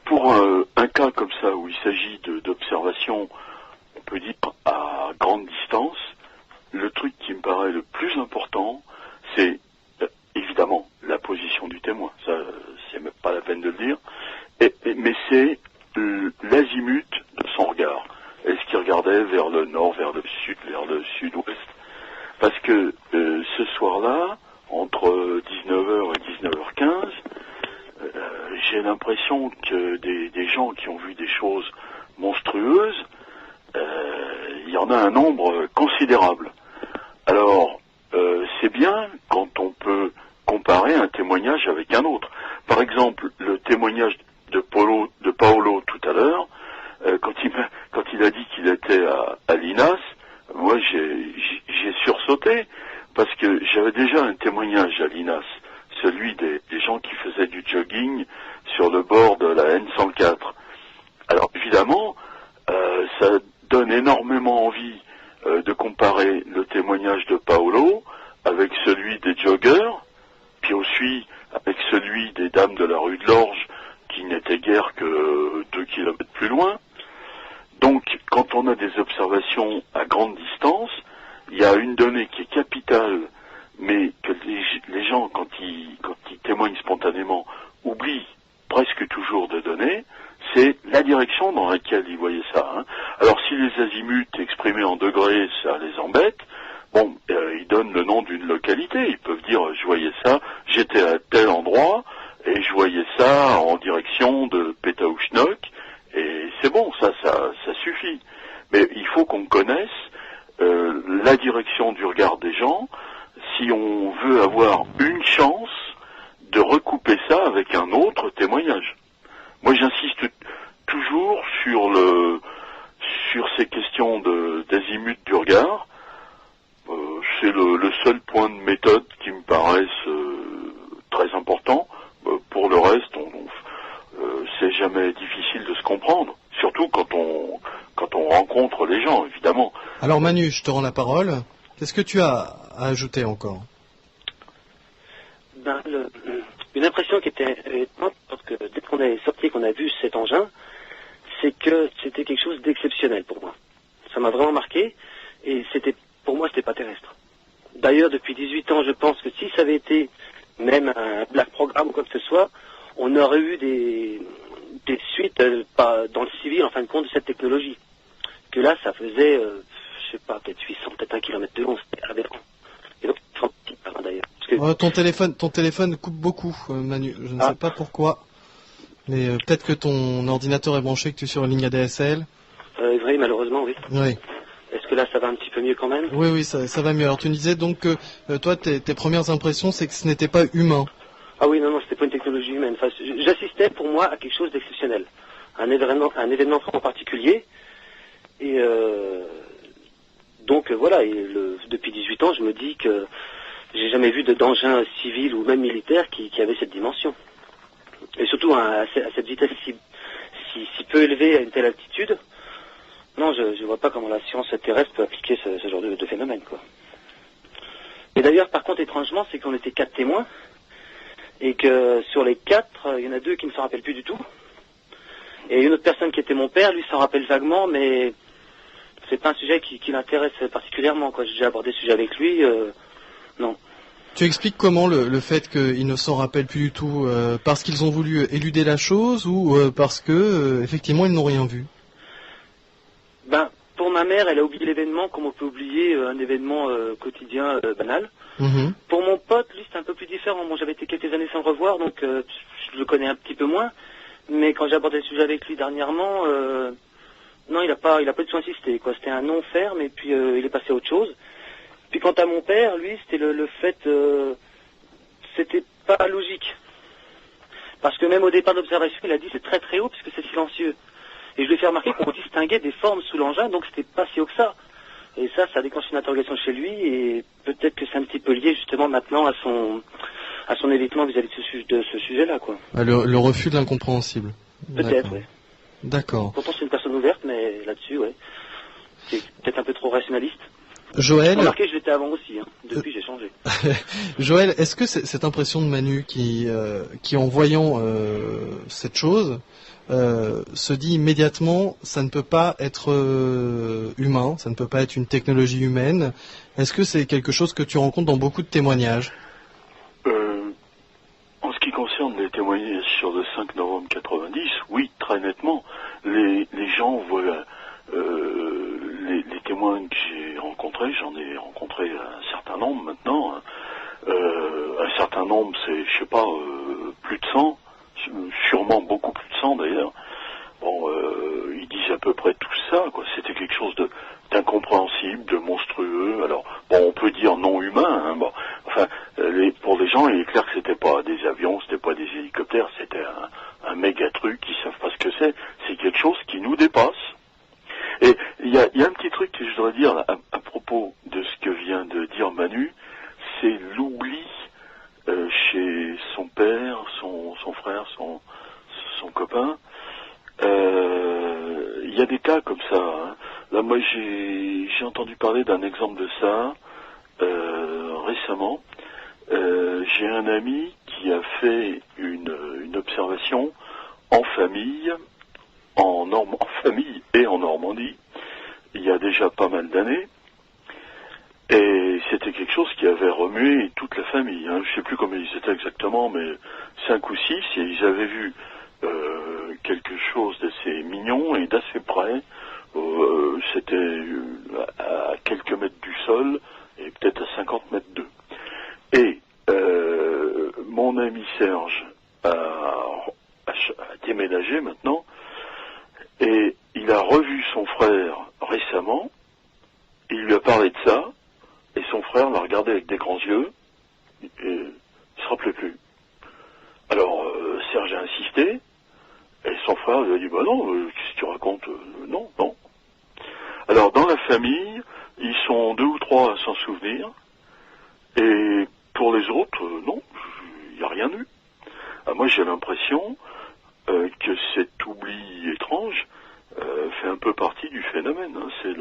Pour un cas comme ça où il s'agit d'observation, on peut dire à grande distance, le truc qui me paraît le plus important, c'est évidemment la position du témoin. Ça, c'est même pas la peine de le dire. Mais c'est l'azimut de son regard. Est-ce qu'il regardait vers le nord, vers le sud, vers le sud-ouest? Parce que ce soir-là, entre 19h et 19h15, j'ai l'impression que des gens qui ont vu des choses monstrueuses, il y en a un nombre considérable. Alors, c'est bien quand on peut comparer un témoignage avec un autre. Par exemple, le témoignage de Paolo tout à l'heure, quand il a dit qu'il était à l'INAS, moi j'ai sursauté parce que j'avais déjà un témoignage à l'INAS, celui des gens qui faisaient du jogging sur le bord de la N104. Alors évidemment, ça donne énormément envie de comparer le témoignage de Paolo avec celui des joggeurs, puis aussi avec celui des dames de la rue de l'Orge, qui n'était guère que 2 kilomètres plus loin. Donc, quand on a des observations à grande distance, il y a une donnée qui est capitale, mais que les gens, quand ils témoignent spontanément, oublient presque toujours de donner, c'est la direction dans laquelle ils voyaient ça. Hein. Alors, si les azimuts exprimés en degrés, ça les embête, bon, ils donnent le nom d'une localité. Ils peuvent dire, je voyais ça, j'étais à tel endroit, et je voyais ça en direction de Pétaouchnok, et c'est bon, ça suffit. Mais il faut qu'on connaisse la direction du regard des gens si on veut avoir une chance de recouper ça avec un autre témoignage. Moi, j'insiste toujours sur ces questions d'azimut du regard. C'est le seul point de méthode qui me paraisse très important. Pour le reste, c'est jamais difficile de se comprendre, surtout quand on rencontre les gens, évidemment. Alors Manu, je te rends la parole. Qu'est-ce que tu as à ajouter encore? Une impression qui était étonnante, parce que dès qu'on est sorti, qu'on a vu cet engin, c'est que c'était quelque chose d'exceptionnel pour moi. Ça m'a vraiment marqué, et pour moi, c'était pas terrestre. D'ailleurs, depuis 18 ans, je pense que si ça avait été même un black programme ou quoi que ce soit, on aurait eu des suites pas dans le civil, en fin de compte, de cette technologie. Que là, ça faisait, je sais pas, peut-être 800, peut-être 1 km de long, c'était aberrant. Et donc, d'ailleurs. Ton téléphone coupe beaucoup, Manu. Je ne sais pas pourquoi, mais peut-être que ton ordinateur est branché, que tu es sur une ligne ADSL. Vrai, malheureusement, oui. Oui. Est-ce que là, ça va un petit peu mieux quand même? Oui, ça va mieux. Alors, tu me disais donc que toi, tes premières impressions, c'est que ce n'était pas humain. Ah oui, non, c'était pas une technologie humaine. Enfin, j'assistais pour moi à quelque chose d'exceptionnel. Un événement en particulier. Et donc, voilà. Et depuis 18 ans, je me dis que j'ai jamais vu d'engin civil ou même militaire qui avait cette dimension. Et surtout à cette vitesse si peu élevée à une telle altitude. Non, je vois pas comment la science terrestre peut appliquer ce genre de phénomène, quoi. Et d'ailleurs, par contre, étrangement, c'est qu'on était 4 témoins, et que sur les 4, il y en a 2 qui ne s'en rappellent plus du tout. Et une autre personne qui était mon père, lui s'en rappelle vaguement, mais c'est pas un sujet qui l'intéresse particulièrement, quoi. J'ai déjà abordé ce sujet avec lui, non. Tu expliques comment le fait qu'ils ne s'en rappellent plus du tout, parce qu'ils ont voulu éluder la chose ou parce que effectivement ils n'ont rien vu? Pour ma mère, elle a oublié l'événement comme on peut oublier un événement quotidien banal. Mmh. Pour mon pote, lui, c'est un peu plus différent. Bon, j'avais été quelques années sans le revoir, donc je le connais un petit peu moins. Mais quand j'ai abordé le sujet avec lui dernièrement, non, il a pas du tout insisté, quoi. C'était un non ferme et puis il est passé à autre chose. Puis quant à mon père, lui, c'était le fait, c'était pas logique. Parce que même au départ de l'observation, il a dit c'est très très haut parce que c'est silencieux. Et je lui ai fait remarquer qu'on distinguait des formes sous l'engin, donc c'était pas si haut que ça. Et ça a déclenché une interrogation chez lui, et peut-être que c'est un petit peu lié justement maintenant à son évitement vis-à-vis de ce sujet-là, quoi. Le refus de l'incompréhensible. Peut-être, oui. D'accord. Pourtant c'est une personne ouverte, mais là-dessus, ouais. C'est peut-être un peu trop rationaliste. Joël. Remarquez, je l'étais avant aussi, hein. Depuis j'ai changé. Joël, est-ce que cette impression de Manu qui en voyant cette chose se dit immédiatement ça ne peut pas être humain, ça ne peut pas être une technologie humaine, est-ce que c'est quelque chose que tu rencontres dans beaucoup de témoignages? En ce qui concerne les témoignages sur le 5 novembre 90, oui, très nettement, les gens voient les témoins que j'ai rencontrés, j'en ai rencontré un certain nombre maintenant, un certain nombre c'est, je sais pas, plus de 100, sûrement beaucoup plus de 100 d'ailleurs. Bon, ils disent à peu près tout ça, quoi. C'était quelque chose d'incompréhensible, de monstrueux. Alors, bon, on peut dire non humain, hein, bon. Enfin, pour les gens, il est clair que c'était pas des avions, c'était pas des hélicoptères, c'était un méga truc, ils savent pas ce que c'est. C'est quelque chose qui nous dépasse. Et il y a un petit truc que je voudrais dire à propos de ce que vient de dire Manu, c'est l'oubli chez son père, son frère, son copain. Il y a des cas comme ça, hein. Là, moi, j'ai entendu parler d'un exemple de ça récemment. J'ai un ami qui a fait une observation en famille, en famille et en Normandie, il y a déjà pas mal d'années. Et c'était quelque chose qui avait remué toute la famille, hein. Je sais plus combien ils étaient exactement, mais 5 ou 6, et ils avaient vu quelque chose d'assez mignon et d'assez près. C'était à quelques mètres du sol et peut-être à 50 mètres d'eux. Et mon ami Serge a déménagé maintenant, et il a revu son frère récemment, il lui a parlé de ça, et son frère l'a regardé avec des grands yeux, et il se rappelait plus. Alors Serge a insisté, et son frère lui a dit, bah non, qu'est-ce que tu racontes, non. Alors dans la famille, ils sont 2 ou 3 à s'en souvenir, et pour les autres, non, il n'y a rien eu. Moi j'ai l'impression que cet oubli étrange fait un peu partie du phénomène. Hein. C'est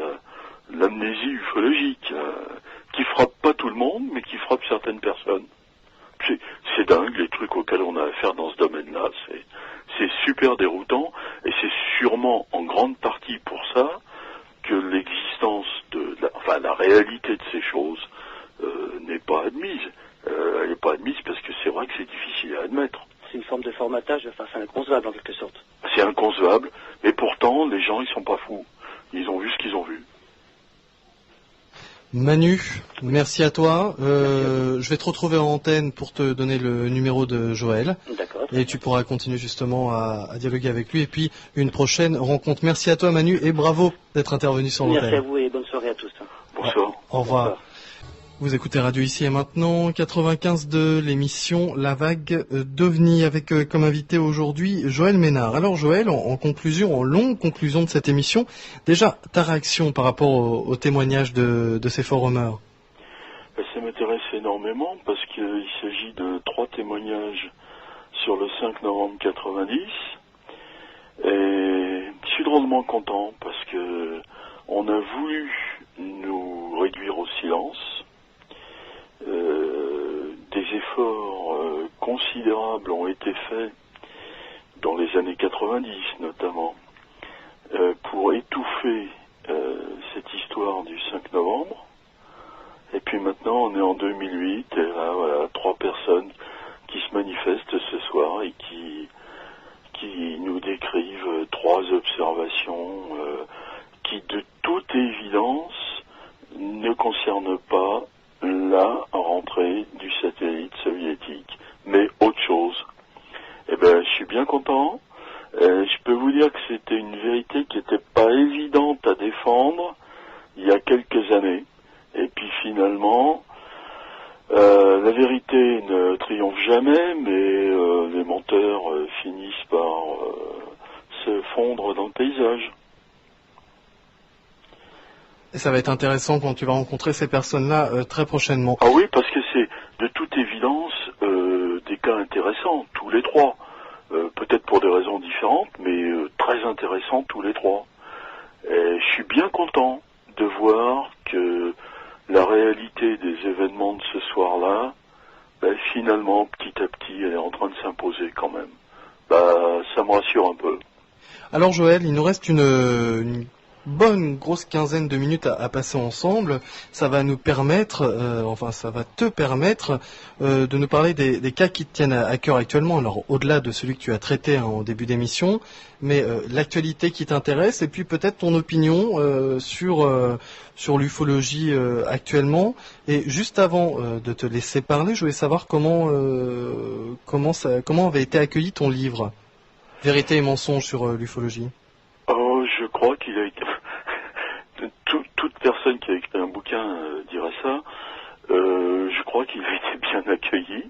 l'amnésie ufologique qui frappe pas tout le monde, mais qui frappe certaines personnes. C'est dingue les trucs auxquels on a affaire dans ce domaine-là. C'est super déroutant, et c'est sûrement en grande partie pour ça que l'existence la réalité de ces choses n'est pas admise. Elle n'est pas admise parce que c'est vrai que c'est difficile à admettre. C'est une forme de formatage, c'est inconcevable en quelque sorte. C'est inconcevable, mais pourtant les gens ils sont pas fous. Ils ont vu ce qu'ils ont vu. Manu, merci à toi. Je vais te retrouver en antenne pour te donner le numéro de Joël. D'accord. Et tu pourras continuer justement à dialoguer avec lui. Et puis une prochaine rencontre. Merci à toi Manu et bravo d'être intervenu sur l'antenne. Merci à vous et bonne soirée à tous. Bonsoir. Au revoir. Vous écoutez Radio Ici et Maintenant, 95 de l'émission La Vague d'OVNI, avec comme invité aujourd'hui Joël Ménard. Alors Joël, en conclusion, en longue conclusion de cette émission, déjà ta réaction par rapport au témoignage de ces forumers? Ça m'intéresse énormément parce qu'il s'agit de 3 témoignages sur le 5 novembre 90. Et je suis drôlement content parce que on a voulu nous réduire au silence. Des efforts considérables ont été faits dans les années 90 notamment pour étouffer cette histoire du 5 novembre. Et puis maintenant on est en 2008 et là voilà 3 personnes qui se manifestent ce soir et qui nous décrivent 3 observations qui de toute évidence ne concernent pas la rentrée du satellite soviétique, mais autre chose. Eh ben, je suis bien content. Je peux vous dire que c'était une vérité qui n'était pas évidente à défendre il y a quelques années. Et puis finalement, la vérité ne triomphe jamais, mais les menteurs finissent par se fondre dans le paysage. Et ça va être intéressant quand tu vas rencontrer ces personnes-là très prochainement. Ah oui, parce que c'est de toute évidence des cas intéressants, tous les 3. Peut-être pour des raisons différentes, mais très intéressants tous les 3. Et je suis bien content de voir que la réalité des événements de ce soir-là, finalement, petit à petit, elle est en train de s'imposer quand même. Ça me rassure un peu. Alors Joël, il nous reste une bonne grosse quinzaine de minutes à passer ensemble. Ça va nous permettre, ça va te permettre de nous parler des cas qui te tiennent à cœur actuellement. Alors au-delà de celui que tu as traité en début d'émission, mais l'actualité qui t'intéresse et puis peut-être ton opinion sur l'ufologie actuellement. Et juste avant de te laisser parler, je voulais savoir comment avait été accueilli ton livre Vérité et mensonge sur l'ufologie. Oh, je crois qu'il a été... Toute personne qui a écrit un bouquin dirait ça. Je crois qu'il a été bien accueilli.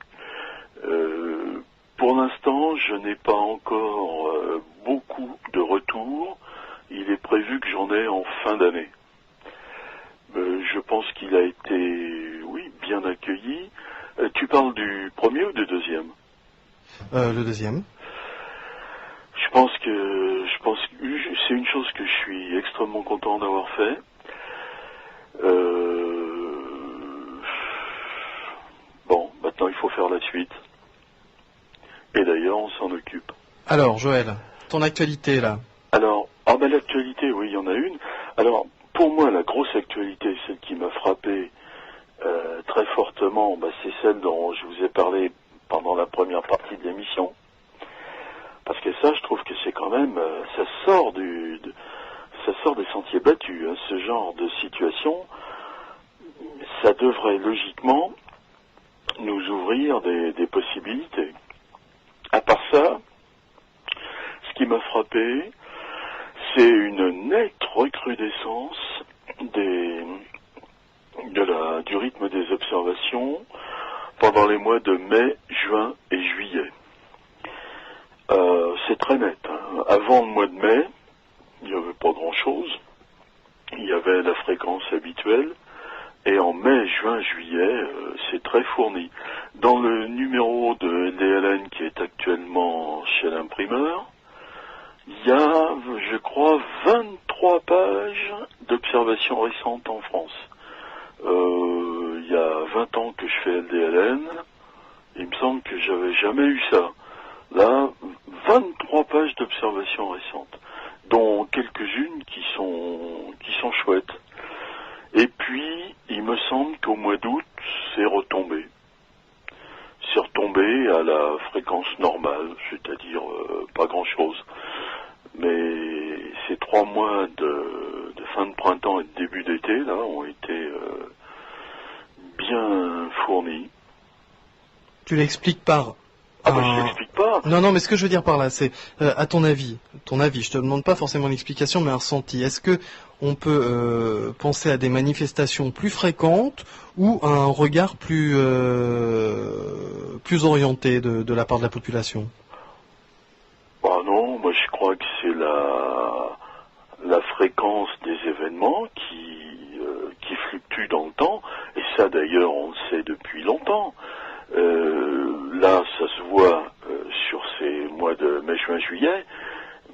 Pour l'instant, je n'ai pas encore beaucoup de retours. Il est prévu que j'en ai en fin d'année. Je pense qu'il a été, oui, bien accueilli. Tu parles du premier ou du deuxième ? Le deuxième. Je pense que c'est une chose que je suis extrêmement content d'avoir fait. Bon, maintenant il faut faire la suite. Et d'ailleurs, on s'en occupe. Alors, Joël, ton actualité là. Alors, l'actualité, oui, il y en a une. Alors, pour moi, la grosse actualité, celle qui m'a frappé très fortement, c'est celle dont je vous ai parlé pendant la première partie de l'émission. Parce que ça, je trouve que c'est quand même, ça sort des sentiers battus, hein, ce genre de situation. Ça devrait logiquement nous ouvrir des possibilités. À ça, ce qui m'a frappé, c'est une nette recrudescence du rythme des observations pendant les mois de mai, juin et juillet. C'est très net. Hein. Avant le mois de mai, il n'y avait pas grand-chose. Il y avait la fréquence habituelle. Et en mai, juin, juillet, c'est très fourni. Dans le numéro de LDLN qui est actuellement chez l'imprimeur, il y a, je crois, 23 pages d'observations récentes en France. Il y a 20 ans que je fais LDLN, il me semble que j'avais jamais eu ça. Là, 23 pages d'observations récentes, dont quelques-unes qui sont chouettes. Et puis, il me semble qu'au mois d'août, c'est retombé. C'est retombé à la fréquence normale, c'est-à-dire pas grand-chose. Mais ces 3 mois de fin de printemps et de début d'été, là, ont été bien fournis. Tu l'expliques par... Ah bah je l'explique pas. Non, mais ce que je veux dire par là, c'est, à ton avis, je te demande pas forcément l'explication, mais un ressenti. Est-ce que on peut penser à des manifestations plus fréquentes ou à un regard plus orienté de la part de la population? Bah non, moi je crois que c'est la fréquence des événements qui fluctue dans le temps, et ça d'ailleurs on le sait depuis longtemps. Là, ça se voit sur ces mois de mai, juin, juillet,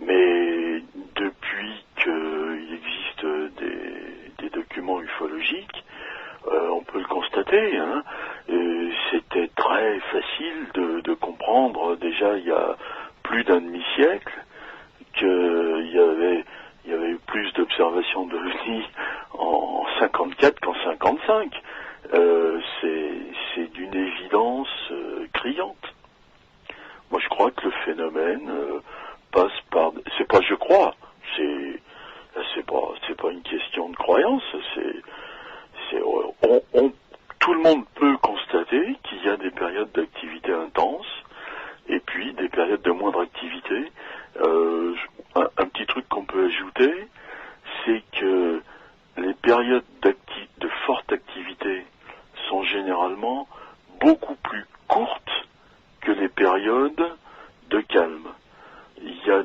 mais depuis qu'il existe des documents ufologiques, on peut le constater. Hein, c'était très facile de comprendre déjà il y a plus d'un demi-siècle qu'il y avait eu plus d'observations de l'OVNI en 54 qu'en 55. C'est d'une évidence criante. Moi, je crois que le phénomène passe par... C'est pas je crois, c'est pas une question de croyance. Tout le monde peut constater qu'il y a des périodes d'activité intense et puis des périodes de moindre activité. Un petit truc qu'on peut ajouter, c'est que les périodes de forte activité sont généralement beaucoup plus courtes que les périodes de calme. Il y a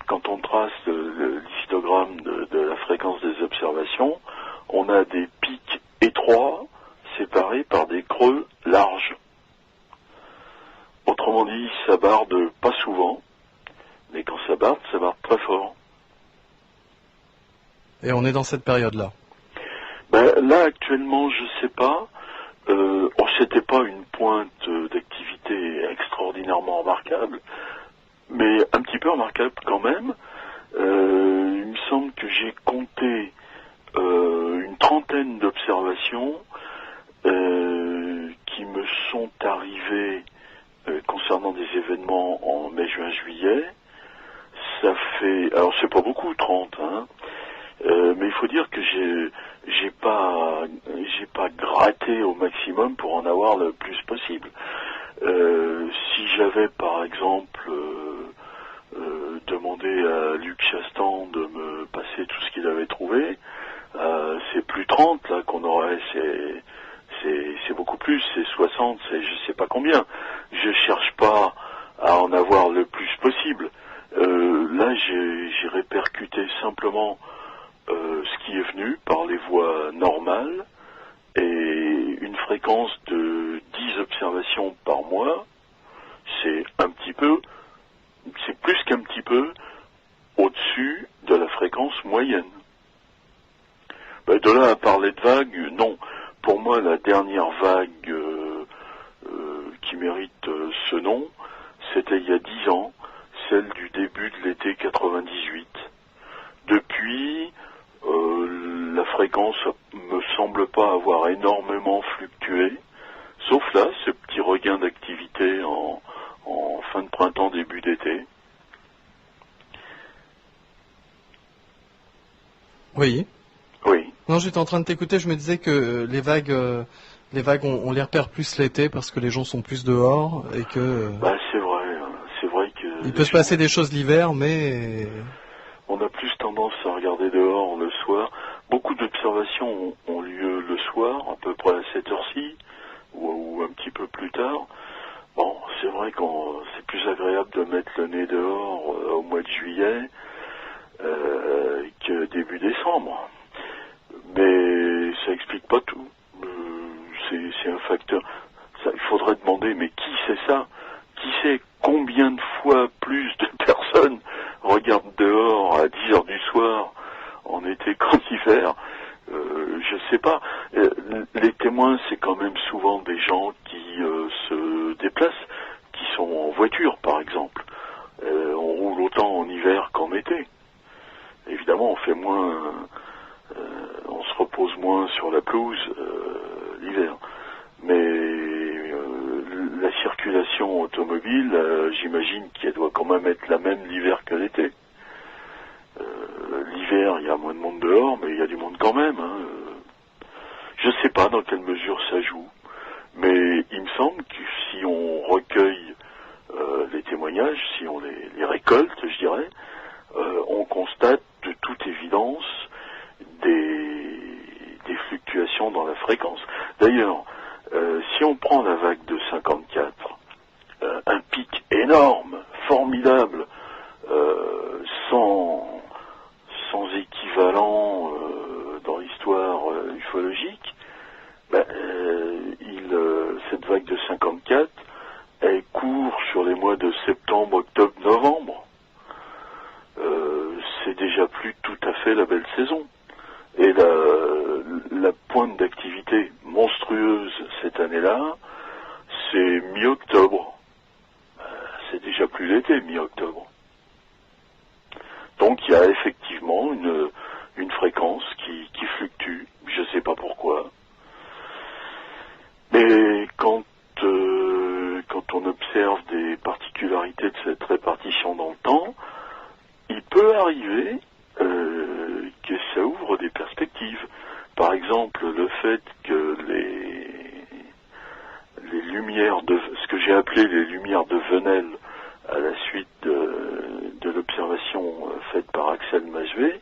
quand on trace l'histogramme de la fréquence des observations, on a des pics étroits séparés par des creux larges. Autrement dit, ça barde pas souvent, mais quand ça barde très fort. Et on est dans cette période-là. Là, actuellement, je sais pas. C'était pas une pointe d'activité extraordinairement remarquable, mais un petit peu remarquable quand même. Il me semble que j'ai compté une trentaine d'observations qui me sont arrivées concernant des événements en mai, juin, juillet. Ça fait... Alors, c'est pas beaucoup, 30, hein. Mais il faut dire que j'ai pas gratté au maximum pour en avoir le plus possible. Si j'avais par exemple demandé à Luc Chastan de me passer tout ce qu'il avait trouvé, c'est plus 30 là qu'on aurait, c'est beaucoup plus, c'est 60, c'est je sais pas combien. Je cherche pas à en avoir le plus possible. Là j'ai répercuté simplement ce qui est venu par les voies normales et une fréquence de 10 observations par mois, c'est plus qu'un petit peu au-dessus de la fréquence moyenne. De là à parler de vague, non. Pour moi, la dernière vague qui mérite ce nom, c'était il y a 10 ans, celle du début de l'été 98. Depuis, la fréquence me semble pas avoir énormément fluctué, sauf là, ce petit regain d'activité en fin de printemps, début d'été. Oui. Oui. Non, j'étais en train de t'écouter, je me disais que les vagues, on les repère plus l'été parce que les gens sont plus dehors et que... C'est vrai. Hein. Il peut se passer des choses l'hiver, mais... On a plus tendance à regarder dehors le soir. Beaucoup d'observations ont lieu le soir, à peu près à cette heure-ci, ou un petit peu plus tard. Bon, c'est vrai que c'est plus agréable de mettre le nez dehors au mois de juillet que début décembre. Mais ça explique pas tout. C'est un facteur. Ça, il faudrait demander, mais qui sait ça? Qui sait combien de fois plus de personnes regardent dehors à 10 heures du soir en été qu'en hiver? Je sais pas. Les témoins, c'est quand même souvent des gens qui se déplacent, qui sont en voiture, par exemple. On roule autant en hiver qu'en été. Évidemment, on fait moins, on se repose moins sur la pelouse l'hiver. Mais la circulation automobile, j'imagine qu'elle doit quand même être la même l'hiver que l'été. L'hiver, il y a moins de monde dehors, mais il y a du monde quand même. Hein. Je ne sais pas dans quelle mesure ça joue, mais il me semble que si on recueille les témoignages, si on les récolte, je dirais, on constate de toute évidence des fluctuations dans la fréquence. D'ailleurs, si on prend la vague de 54, un pic énorme, formidable, sans équivalent dans l'histoire ufologique, cette vague de 54, elle court sur les mois de septembre, octobre, novembre. C'est déjà plus tout à fait la belle saison. Et la pointe d'activité monstrueuse cette année-là, c'est mi-octobre. C'est déjà plus l'été, mi-octobre. Donc il y a effectivement une fréquence qui fluctue, je ne sais pas pourquoi. Mais quand on observe des particularités de cette répartition dans le temps, il peut arriver que ça ouvre des perspectives. Par exemple, le fait que les lumières ce que j'ai appelé les lumières de Venel à la suite de l'observation faite par Axel Majuet,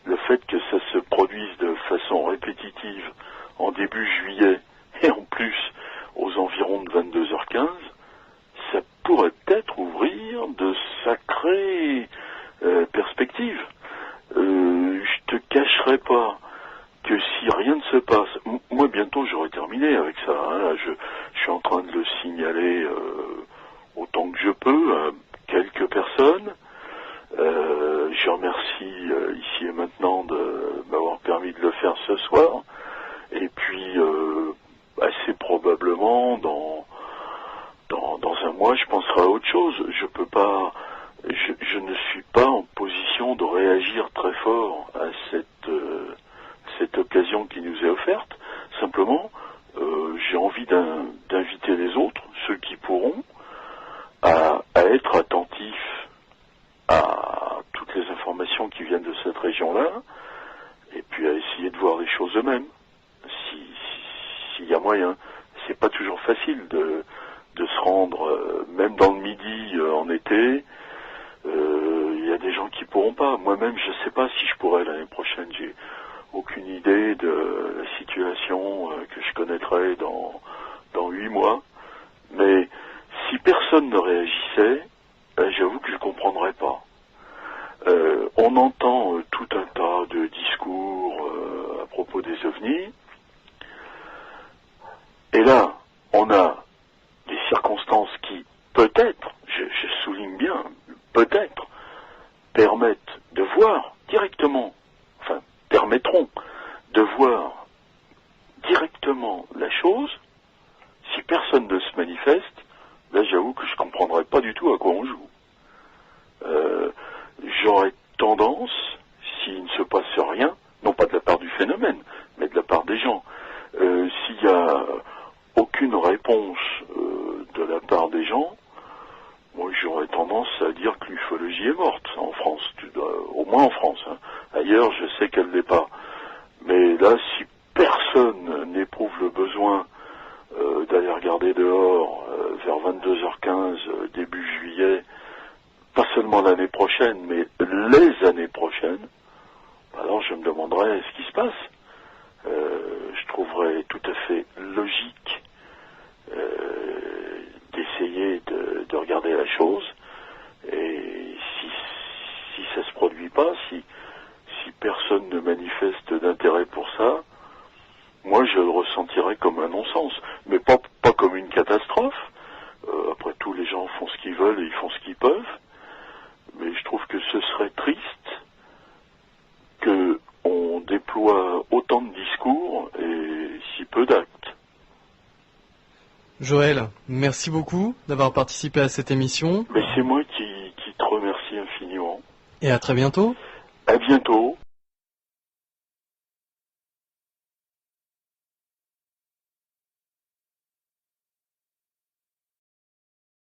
le fait que ça se produise de façon répétitive en début juillet et en plus aux environs de 22h15, ça pourrait peut-être ouvrir de sacrées perspectives. Je te cacherai pas que si rien ne se passe, moi bientôt j'aurai terminé avec ça, hein, là, je suis en train de le signaler autant que je peux à quelques personnes. Je remercie ici et maintenant de m'avoir permis de le faire ce soir. Et puis, assez probablement, dans un mois, je penserai à autre chose. Je ne suis pas en position de réagir très fort à cette occasion qui nous est offerte. Simplement, j'ai envie d'inviter les autres, ceux qui pourront, à être attentifs à toutes les informations qui viennent de cette région-là, et puis à essayer de voir les choses eux-mêmes, s'il y a moyen. C'est pas toujours facile de se rendre, même dans le midi en été. Il y a des gens qui pourront pas. Moi-même, je sais pas si je pourrais l'année prochaine. J'ai aucune idée de la situation que je connaîtrai dans 8 mois. Mais si personne ne réagissait, j'avoue que je comprendrais pas. On entend tout un tas de discours à propos des ovnis. Et là, on a des circonstances qui, peut-être, je souligne bien, peut-être, permettent de voir directement, enfin, permettront de voir directement la chose. Si personne ne se manifeste, là, j'avoue que je comprendrais pas du tout à quoi on joue. J'aurais tendance, s'il ne se passe rien, non pas de la part du phénomène, mais de la part des gens, s'il y a aucune réponse de la part des gens, moi j'aurais tendance à dire que l'ufologie est morte en France, au moins en France. Hein. Ailleurs, je sais qu'elle ne l'est pas. Mais là, si personne n'éprouve le besoin d'aller regarder dehors vers 22h15 début juillet seulement l'année prochaine, mais les années prochaines, alors je me demanderais ce qui se passe. Je trouverais tout à fait logique d'essayer de regarder la chose, et si ça se produit pas, si personne ne manifeste d'intérêt pour ça, moi je le ressentirais comme un non-sens, mais pas comme une catastrophe. Après tout, les gens font ce qu'ils veulent et ils font ce qu'ils peuvent, mais je trouve que ce serait triste qu'on déploie autant de discours et si peu d'actes. Joël, merci beaucoup d'avoir participé à cette émission. Mais c'est moi qui te remercie infiniment. Et à très bientôt. À bientôt.